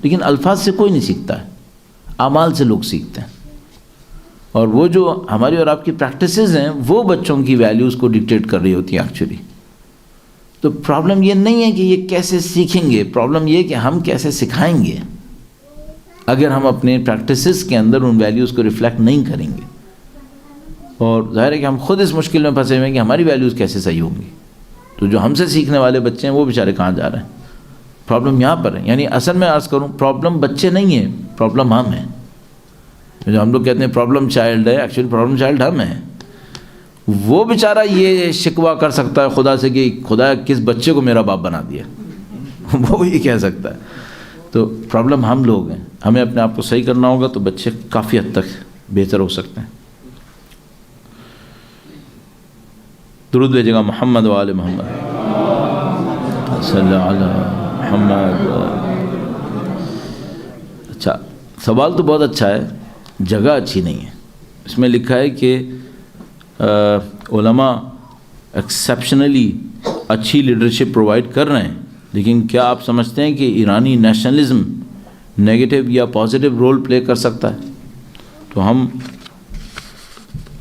لیکن الفاظ سے کوئی نہیں سیکھتا ہے، اعمال سے لوگ سیکھتے ہیں. اور وہ جو ہماری اور آپ کی پریکٹسز ہیں وہ بچوں کی ویلیوز کو ڈکٹیٹ کر رہی ہوتی ہیں ایکچولی. تو پرابلم یہ نہیں ہے کہ یہ کیسے سیکھیں گے، پرابلم یہ کہ ہم کیسے سکھائیں گے اگر ہم اپنے پریکٹسز کے اندر ان ویلیوز کو ریفلیکٹ نہیں کریں گے. اور ظاہر ہے کہ ہم خود اس مشکل میں پھنسے ہوئے ہیں کہ ہماری ویلیوز کیسے صحیح ہوں گی. تو جو ہم سے سیکھنے والے بچے ہیں وہ بیچارے کہاں جا رہے ہیں. پرابلم یہاں پر ہے. یعنی اصل میں عرض کروں پرابلم بچے نہیں ہیں، پرابلم ہم ہیں. جو ہم لوگ کہتے ہیں پرابلم چائلڈ ہے، ایکچولی پرابلم چائلڈ ہم ہیں. وہ بیچارہ یہ شکوہ کر سکتا ہے خدا سے کہ خدا کس بچے کو میرا باپ بنا دیا، وہ یہ کہہ سکتا ہے. تو پرابلم ہم لوگ ہیں، ہمیں اپنے آپ کو صحیح کرنا ہوگا تو بچے کافی حد تک بہتر ہو سکتے ہیں. درود بھیجے گا محمد و آل محمد صلی اللہ علیہ محمد. اچھا سوال تو بہت اچھا ہے، جگہ اچھی نہیں ہے. اس میں لکھا ہے کہ علماء ایکسیپشنلی اچھی لیڈرشپ پرووائڈ کر رہے ہیں، لیکن کیا آپ سمجھتے ہیں کہ ایرانی نیشنلزم نیگیٹو یا پازیٹیو رول پلے کر سکتا ہے؟ تو ہم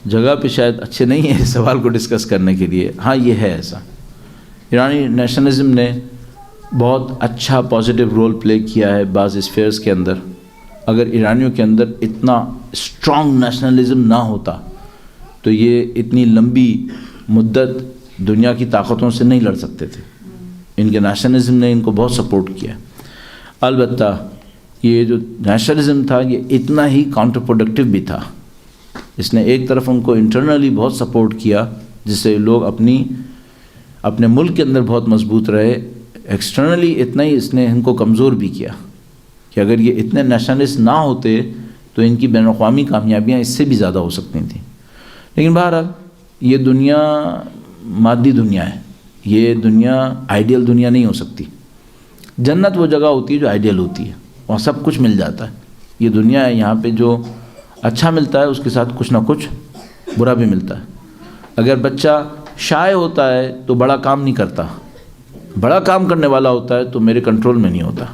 جگہ پہ شاید اچھے نہیں ہیں اس سوال کو ڈسکس کرنے کے لیے. ہاں یہ ہے ایسا، ایرانی نیشنلزم نے بہت اچھا پازیٹیو رول پلے کیا ہے بعض اسفیئرس کے اندر. اگر ایرانیوں کے اندر اتنا اسٹرانگ نیشنلزم نہ ہوتا تو یہ اتنی لمبی مدت دنیا کی طاقتوں سے نہیں لڑ سکتے تھے. ان کے نیشنلزم نے ان کو بہت سپورٹ کیا. البتہ یہ جو نیشنلزم تھا یہ اتنا ہی کاؤنٹر پروڈکٹیو بھی تھا. اس نے ایک طرف ان کو انٹرنلی بہت سپورٹ کیا جس سے لوگ اپنے ملک کے اندر بہت مضبوط رہے. ایکسٹرنلی اتنا ہی اس نے ان کو کمزور بھی کیا کہ اگر یہ اتنے نیشنلسٹ نہ ہوتے تو ان کی بین الاقوامی کامیابیاں اس سے بھی زیادہ ہو سکتی تھیں. لیکن بہرحال یہ دنیا مادی دنیا ہے، یہ دنیا آئیڈیل دنیا نہیں ہو سکتی. جنت وہ جگہ ہوتی ہے جو آئیڈیل ہوتی ہے، وہاں سب کچھ مل جاتا ہے. یہ دنیا ہے، یہاں پہ جو اچھا ملتا ہے اس کے ساتھ کچھ نہ کچھ برا بھی ملتا ہے. اگر بچہ شائع ہوتا ہے تو بڑا کام نہیں کرتا، بڑا کام کرنے والا ہوتا ہے تو میرے کنٹرول میں نہیں ہوتا.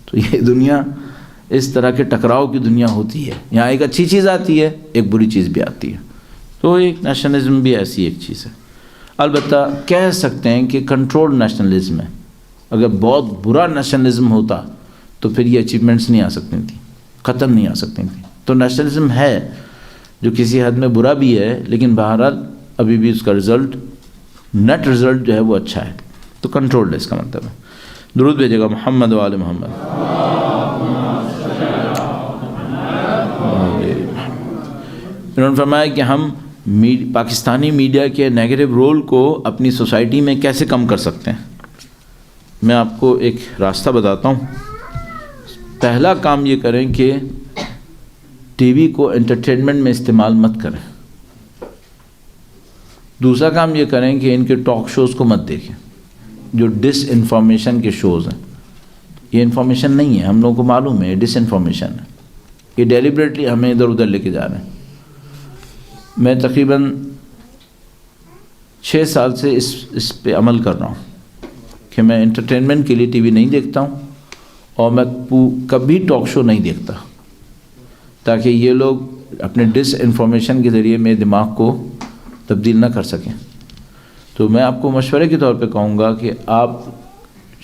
تو یہ دنیا اس طرح کے ٹکراؤ کی دنیا ہوتی ہے. یہاں ایک اچھی چیز آتی ہے، ایک بری چیز بھی آتی ہے. تو ایک نیشنلزم بھی ایسی ایک چیز ہے. البتہ کہہ سکتے ہیں کہ کنٹرول نیشنلزم ہے. اگر بہت برا نیشنلزم ہوتا تو پھر یہ اچیومنٹس نہیں آ سکتی تھیں، ختم نہیں آ سکتی تھیں. تو نیشنلزم ہے جو کسی حد میں برا بھی ہے، لیکن بہرحال ابھی بھی اس کا رزلٹ، نیٹ رزلٹ جو ہے وہ اچھا ہے. تو کنٹرول ہے اس کا مطلب ہے. درود بھیجے گا محمد و آل محمد. انہوں نے فرمایا کہ ہم پاکستانی میڈیا کے نیگیٹو رول کو اپنی سوسائٹی میں کیسے کم کر سکتے ہیں. میں آپ کو ایک راستہ بتاتا ہوں. پہلا کام یہ کریں کہ ٹی وی کو انٹرٹینمنٹ میں استعمال مت کریں. دوسرا کام یہ کریں کہ ان کے ٹاک شوز کو مت دیکھیں جو ڈس انفارمیشن کے شوز ہیں. یہ انفارمیشن نہیں ہے، ہم لوگوں کو معلوم ہے یہ ڈس انفارمیشن ہے. یہ ڈیلیبریٹلی ہمیں ادھر ادھر لے کے جا رہے ہیں. میں تقریباً 6 سال سے اس پہ عمل کر رہا ہوں کہ میں انٹرٹینمنٹ کے لیے ٹی وی نہیں دیکھتا ہوں اور میں کبھی ٹاک شو نہیں دیکھتا، تاکہ یہ لوگ اپنے ڈس انفارمیشن کے ذریعے میرے دماغ کو تبدیل نہ کر سکیں. تو میں آپ کو مشورے کے طور پہ کہوں گا کہ آپ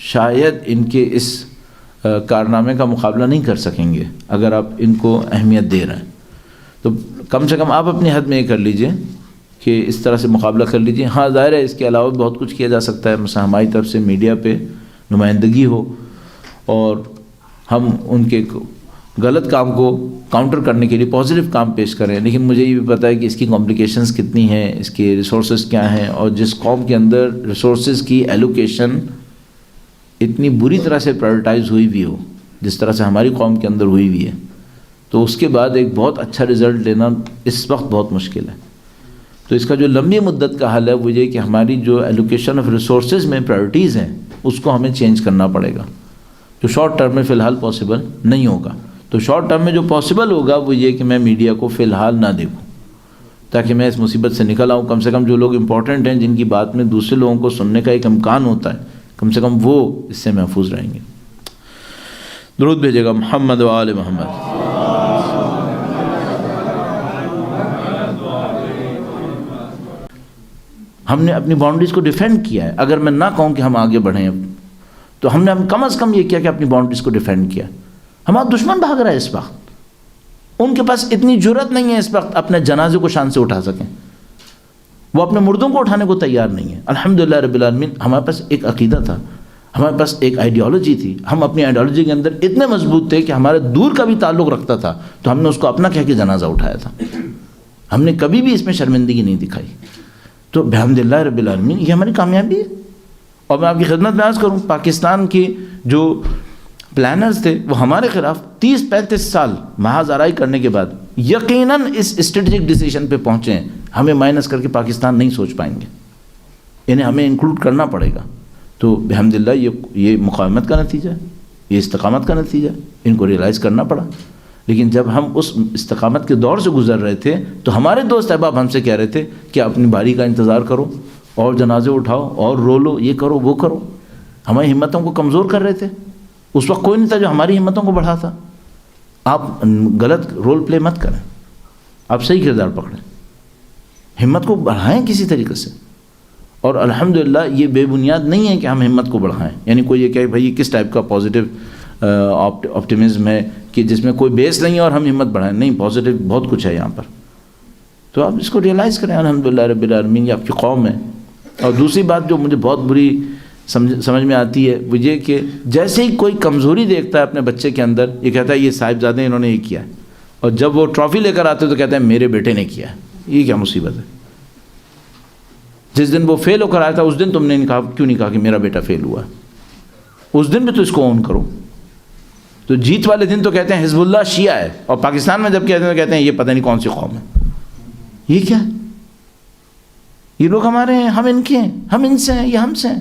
شاید ان کے اس کارنامے کا مقابلہ نہیں کر سکیں گے اگر آپ ان کو اہمیت دے رہے ہیں. تو کم سے کم آپ اپنی حد میں یہ کر لیجئے کہ اس طرح سے مقابلہ کر لیجئے. ہاں ظاہر ہے اس کے علاوہ بھی بہت کچھ کیا جا سکتا ہے. مثلا ہماری طرف سے میڈیا پہ نمائندگی ہو اور ہم ان کے غلط کام کو کاؤنٹر کرنے کے لیے پازیٹیو کام پیش کریں. لیکن مجھے یہ بھی پتہ ہے کہ اس کی کمپلیکیشنز کتنی ہیں, اس کے ریسورسز کیا ہیں, اور جس قوم کے اندر ریسورسز کی ایلوکیشن اتنی بری طرح سے پرائورٹائز ہوئی بھی ہو جس طرح سے ہماری قوم کے اندر ہوئی بھی ہے, تو اس کے بعد ایک بہت اچھا رزلٹ لینا اس وقت بہت مشکل ہے. تو اس کا جو لمبی مدت کا حل ہے وہ یہ کہ ہماری جو ایلوکیشن آف ریسورسز میں پرائورٹیز ہیں اس کو ہمیں چینج کرنا پڑے گا, جو شارٹ ٹرم میں فی الحال پاسبل نہیں ہوگا. تو شارٹ ٹرم میں جو پاسبل ہوگا وہ یہ کہ میں میڈیا کو فی الحال نہ دیکھوں تاکہ میں اس مصیبت سے نکل آؤں. کم سے کم جو لوگ امپورٹنٹ ہیں جن کی بات میں دوسرے لوگوں کو سننے کا ایک امکان ہوتا ہے, کم سے کم وہ اس سے محفوظ رہیں گے. درود بھیجے گا محمد و آل محمد. ہم نے اپنی باؤنڈریز کو ڈیفینڈ کیا ہے. اگر میں نہ کہوں کہ ہم آگے بڑھیں تو ہم نے کم از کم یہ کیا کہ اپنی باؤنڈریز کو ڈیفینڈ کیا. ہمارا دشمن بھاگ رہا ہے اس وقت, ان کے پاس اتنی جرأت نہیں ہے اس وقت اپنے جنازے کو شان سے اٹھا سکیں, وہ اپنے مردوں کو اٹھانے کو تیار نہیں ہے. الحمدللہ رب العالمین ہمارے پاس ایک عقیدہ تھا, ہمارے پاس ایک آئیڈیالوجی تھی. ہم اپنی آئیڈیالوجی کے اندر اتنے مضبوط تھے کہ ہمارے دور کا بھی تعلق رکھتا تھا تو ہم نے اس کو اپنا کہہ کے جنازہ اٹھایا تھا. ہم نے کبھی بھی اس میں شرمندگی نہیں دکھائی. تو بحمدللہ رب العالمین یہ ہماری کامیابی ہے. اور میں آپ کی خدمت میں عرض کروں, پاکستان کی جو پلانرز تھے وہ ہمارے خلاف 30-35 سال محاذ آرائی کرنے کے بعد یقیناً اس اسٹریٹجک ڈیسیشن پہ پہنچے ہیں ہمیں مائنس کر کے پاکستان نہیں سوچ پائیں گے, یعنی ہمیں انکلوڈ کرنا پڑے گا. تو بحمدللہ یہ مقاومت کا نتیجہ ہے, یہ استقامت کا نتیجہ ہے. ان کو ریئلائز کرنا پڑا. لیکن جب ہم اس استقامت کے دور سے گزر رہے تھے تو ہمارے دوست احباب ہم سے کہہ رہے تھے کہ اپنی باری کا انتظار کرو اور جنازے اٹھاؤ اور رو لو, یہ کرو وہ کرو. ہماری ہمتوں کو کمزور کر رہے تھے. اس وقت کوئی نہیں تھا جو ہماری ہمتوں کو بڑھا تھا. آپ غلط رول پلے مت کریں, آپ صحیح کردار پکڑیں, ہمت کو بڑھائیں کسی طریقے سے. اور الحمدللہ یہ بے بنیاد نہیں ہے کہ ہم ہمت کو بڑھائیں. یعنی کوئی یہ کہ بھائی کس ٹائپ کا پازیٹیو آپٹیمزم ہے کہ جس میں کوئی بیس نہیں ہے اور ہم ہمت بڑھائیں. نہیں, پازیٹیو بہت کچھ ہے یہاں پر. تو آپ اس کو ریئلائز کریں. الحمدللہ رب العالمین یہ آپ کی قوم ہے. اور دوسری بات جو مجھے بہت بری سمجھ میں آتی ہے وہ یہ کہ جیسے ہی کوئی کمزوری دیکھتا ہے اپنے بچے کے اندر, یہ کہتا ہے یہ صاحبزادے انہوں نے یہ کیا ہے, اور جب وہ ٹرافی لے کر آتے تو کہتا ہے میرے بیٹے نے کیا ہے. یہ کیا مصیبت ہے؟ جس دن وہ فیل ہو کر آیا تھا اس دن تم نے کیوں نہیں کہا کہ میرا بیٹا فیل ہوا ہے؟ اس دن بھی تو اس کو اون کرو. تو جیت والے دن تو کہتے ہیں حزب اللہ شیعہ ہے, اور پاکستان میں جب کہتے ہیں تو کہتے ہیں یہ پتہ نہیں کون سی قوم ہے. یہ کیا ہے؟ یہ لوگ ہمارے ہیں, ہم ان کے ہیں, ہم ان سے ہیں, یہ ہم سے ہیں.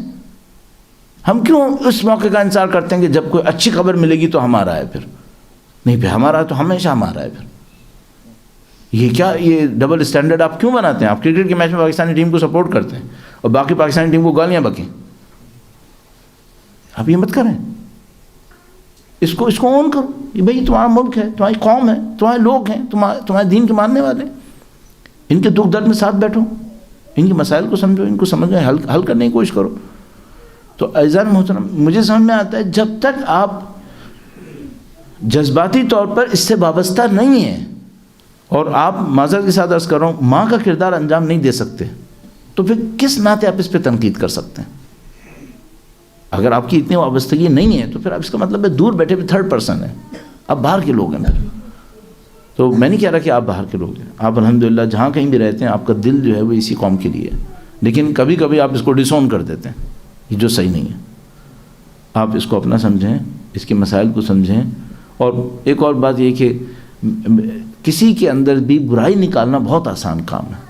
ہم کیوں اس موقع کا انتظار کرتے ہیں کہ جب کوئی اچھی خبر ملے گی تو ہمارا ہے, پھر نہیں, پھر ہمارا ہے تو ہمیشہ ہمارا ہے. پھر یہ کیا, یہ ڈبل اسٹینڈرڈ آپ کیوں بناتے ہیں؟ آپ کرکٹ کے میچ میں پاکستانی ٹیم کو سپورٹ کرتے ہیں اور باقی پاکستانی ٹیم کو گالیاں بکیں. آپ یہ مت کریں. اس کو اون کرو. یہ بھائی تمہارا ملک ہے, تمہاری قوم ہے, تمہارے لوگ ہیں, تمہارے دین کے ماننے والے. ان کے دکھ درد میں ساتھ بیٹھو, ان کے مسائل کو سمجھو, ان کو سمجھو, حل کرنے کی کوشش کرو. تو عزیزان محترم, مجھے سمجھ میں آتا ہے جب تک آپ جذباتی طور پر اس سے وابستہ نہیں ہیں اور آپ معذرت کے ساتھ عرض کر رہا ہوں ماں کا کردار انجام نہیں دے سکتے, تو پھر کس ناطے آپ اس پہ تنقید کر سکتے ہیں؟ اگر آپ کی اتنی وابستگی نہیں ہے تو پھر آپ اس کا مطلب ہے دور بیٹھے ہوئے تھرڈ پرسن ہیں, آپ باہر کے لوگ ہیں. تو میں نہیں کہہ رہا کہ آپ باہر کے لوگ ہیں, آپ الحمدللہ جہاں کہیں بھی رہتے ہیں آپ کا دل جو ہے وہ اسی قوم کے لیے ہے. لیکن کبھی کبھی آپ اس کو ڈسون کر دیتے ہیں, یہ جو صحیح نہیں ہے. آپ اس کو اپنا سمجھیں, اس کے مسائل کو سمجھیں. اور ایک اور بات یہ کہ کسی کے اندر بھی برائی نکالنا بہت آسان کام ہے.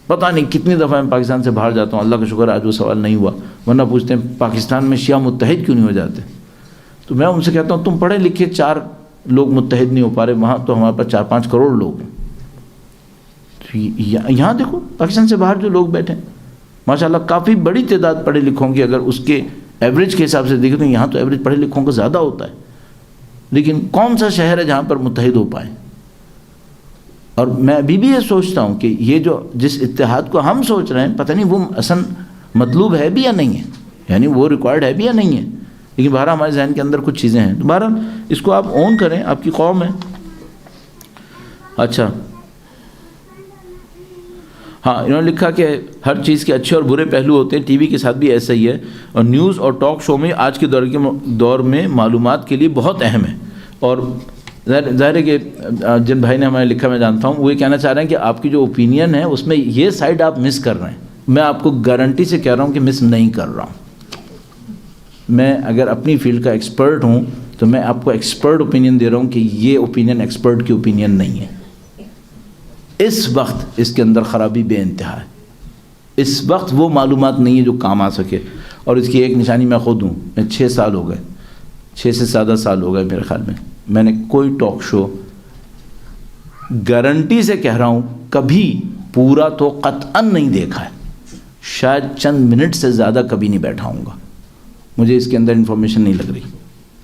پتہ نہیں کتنی دفعہ میں پاکستان سے باہر جاتا ہوں, اللہ کا شکر آج وہ سوال نہیں ہوا, ورنہ پوچھتے ہیں پاکستان میں شیعہ متحد کیوں نہیں ہو جاتے. تو میں ان سے کہتا ہوں تم پڑھے لکھے 4 لوگ متحد نہیں ہو پا رہے, وہاں تو ہمارے پاس 4-5 کروڑ لوگ ہیں. یہاں دیکھو پاکستان سے باہر جو لوگ بیٹھے ہیں ماشاءاللہ کافی بڑی تعداد پڑھے لکھوں کی, اگر اس کے ایوریج کے حساب سے دیکھیں تو یہاں تو ایوریج پڑھے لکھوں کا زیادہ ہوتا ہے. لیکن کون سا شہر ہے جہاں پر متحد ہو پائے؟ اور میں ابھی بھی یہ سوچتا ہوں کہ یہ جو جس اتحاد کو ہم سوچ رہے ہیں پتہ نہیں وہ اصل مطلوب ہے بھی یا نہیں ہے، یعنی وہ ریکوائرڈ ہے بھی یا نہیں ہے، لیکن بہرحال ہمارے ذہن کے اندر کچھ چیزیں ہیں، تو بہرحال اس کو آپ اون کریں، آپ کی قوم ہے۔ اچھا ہاں، انہوں نے لکھا کہ ہر چیز کے اچھے اور برے پہلو ہوتے ہیں، ٹی وی کے ساتھ بھی ایسا ہی ہے، اور نیوز اور ٹاک شو میں آج کے دور میں معلومات کے لیے بہت اہم ہے۔ اور ظاہر ہے کہ جن بھائی نے ہمیں لکھا میں جانتا ہوں، وہ یہ کہنا چاہ رہے ہیں کہ آپ کی جو اوپینین ہے اس میں یہ سائڈ آپ مس کر رہے ہیں۔ میں آپ کو گارنٹی سے کہہ رہا ہوں کہ مس نہیں کر رہا ہوں۔ میں اگر اپنی فیلڈ کا ایکسپرٹ ہوں تو میں آپ کو ایکسپرٹ اوپینین دے رہا ہوں کہ یہ اوپینین ایکسپرٹ کی اوپینین نہیں ہے۔ اس وقت اس کے اندر خرابی بے انتہا ہے، اس وقت وہ معلومات نہیں ہے جو کام آ سکے، اور اس کی ایک نشانی میں خود ہوں۔ میں 6 سال ہو گئے، 6 سے زیادہ سال ہو گئے میرے خیال میں نے کوئی ٹاک شو گارنٹی سے کہہ رہا ہوں کبھی پورا تو قطعاً نہیں دیکھا ہے، شاید چند منٹ سے زیادہ کبھی نہیں بیٹھا ہوں گا۔ مجھے اس کے اندر انفارمیشن نہیں لگ رہی،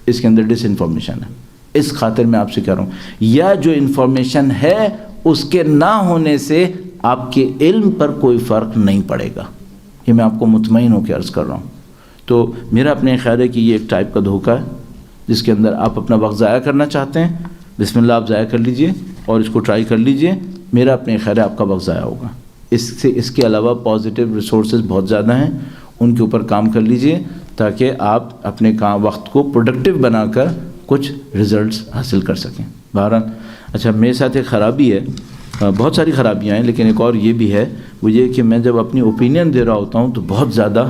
اس کے اندر ڈس انفارمیشن ہے۔ اس خاطر میں آپ سے کہہ رہا ہوں، یا جو انفارمیشن ہے اس کے نہ ہونے سے آپ کے علم پر کوئی فرق نہیں پڑے گا، یہ میں آپ کو مطمئن ہو کے عرض کر رہا ہوں۔ تو میرا اپنے خیال ہے کہ یہ ایک ٹائپ کا دھوکہ ہے جس کے اندر آپ اپنا وقت ضائع کرنا چاہتے ہیں، بسم اللہ آپ ضائع کر لیجئے اور اس کو ٹرائی کر لیجئے، میرا اپنے خیال ہے آپ کا وقت ضائع ہوگا۔ اس کے علاوہ پازیٹیو ریسورسز بہت زیادہ ہیں، ان کے اوپر کام کر لیجئے تاکہ آپ اپنے وقت کو پروڈکٹیو بنا کر کچھ ریزلٹس حاصل کر سکیں۔ بہرحال اچھا، میرے ساتھ ایک خرابی ہے، بہت ساری خرابیاں ہیں، لیکن ایک اور یہ بھی ہے، وہ یہ کہ میں جب اپنی اوپینین دے رہا ہوتا ہوں تو بہت زیادہ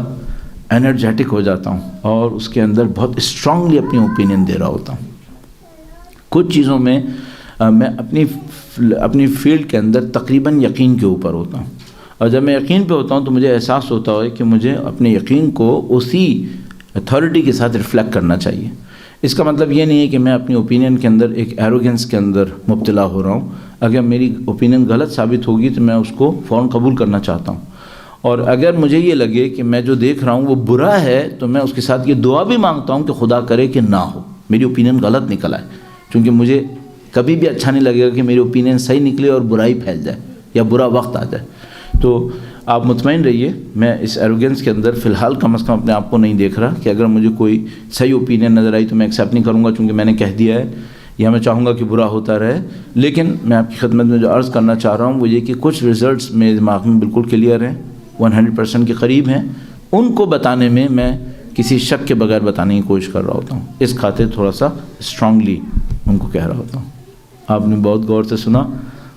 انرجیٹک ہو جاتا ہوں اور اس کے اندر بہت اسٹرانگلی اپنی اوپینین دے رہا ہوتا ہوں۔ کچھ چیزوں میں میں اپنی فیلڈ کے اندر تقریباً یقین کے اوپر ہوتا ہوں، اور جب میں یقین پہ ہوتا ہوں تو مجھے احساس ہوتا ہے کہ مجھے اپنے یقین کو اسی اتھارٹی کے ساتھ ریفلیکٹ کرنا چاہیے۔ اس کا مطلب یہ نہیں ہے کہ میں اپنی اوپینین کے اندر ایک ایروگنس کے اندر مبتلا ہو رہا ہوں۔ اگر میری اوپینین غلط ثابت ہوگی تو میں اس کو فوراً قبول کرنا چاہتا ہوں، اور اگر مجھے یہ لگے کہ میں جو دیکھ رہا ہوں وہ برا ہے تو میں اس کے ساتھ یہ دعا بھی مانگتا ہوں کہ خدا کرے کہ نہ ہو، میری اوپینین غلط نکل آئے، کیونکہ مجھے کبھی بھی اچھا نہیں لگے گا کہ میری اوپینین صحیح نکلے اور برائی پھیل جائے یا برا وقت آ جائے۔ تو آپ مطمئن رہیے، میں اس ایروگنس کے اندر فی الحال کم از کم اپنے آپ کو نہیں دیکھ رہا کہ اگر مجھے کوئی صحیح اوپینین نظر آئی تو میں ایکسیپٹ نہیں کروں گا چونکہ میں نے کہہ دیا ہے، یا میں چاہوں گا کہ برا ہوتا رہے۔ لیکن میں آپ کی خدمت میں جو عرض کرنا چاہ رہا ہوں وہ یہ کہ کچھ ریزلٹس میرے دماغ میں بالکل کلیئر ہیں، 100% کے قریب ہیں، ان کو بتانے میں میں کسی شک کے بغیر بتانے کی کوشش کر رہا ہوتا ہوں، اس خاطر تھوڑا سا اسٹرانگلی ان کو کہہ رہا ہوتا ہوں۔ آپ نے بہت غور سے سنا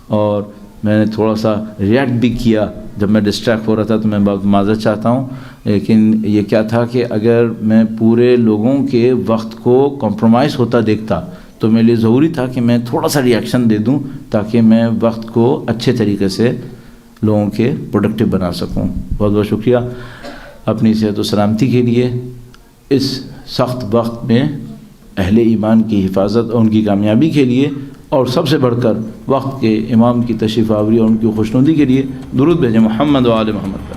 اور میں نے تھوڑا سا ریئیکٹ بھی کیا، جب میں ڈسٹریکٹ ہو رہا تھا تو میں بہت معذرت چاہتا ہوں، لیکن یہ کیا تھا کہ اگر میں پورے لوگوں کے وقت کو کمپرومائز ہوتا دیکھتا تو میرے لیے ضروری تھا کہ میں تھوڑا سا ریئیکشن دے دوں تاکہ میں وقت کو اچھے طریقے سے لوگوں کے پروڈکٹیو بنا سکوں۔ بہت بہت شکریہ اپنی صحت و سلامتی کے لیے، اس سخت وقت میں اہل ایمان کی حفاظت اور ان کی کامیابی کے لیے، اور سب سے بڑھ کر وقت کے امام کی تشریف آوری اور ان کی خوشنودی کے لیے درود بھیجیں محمد و آل محمد پر۔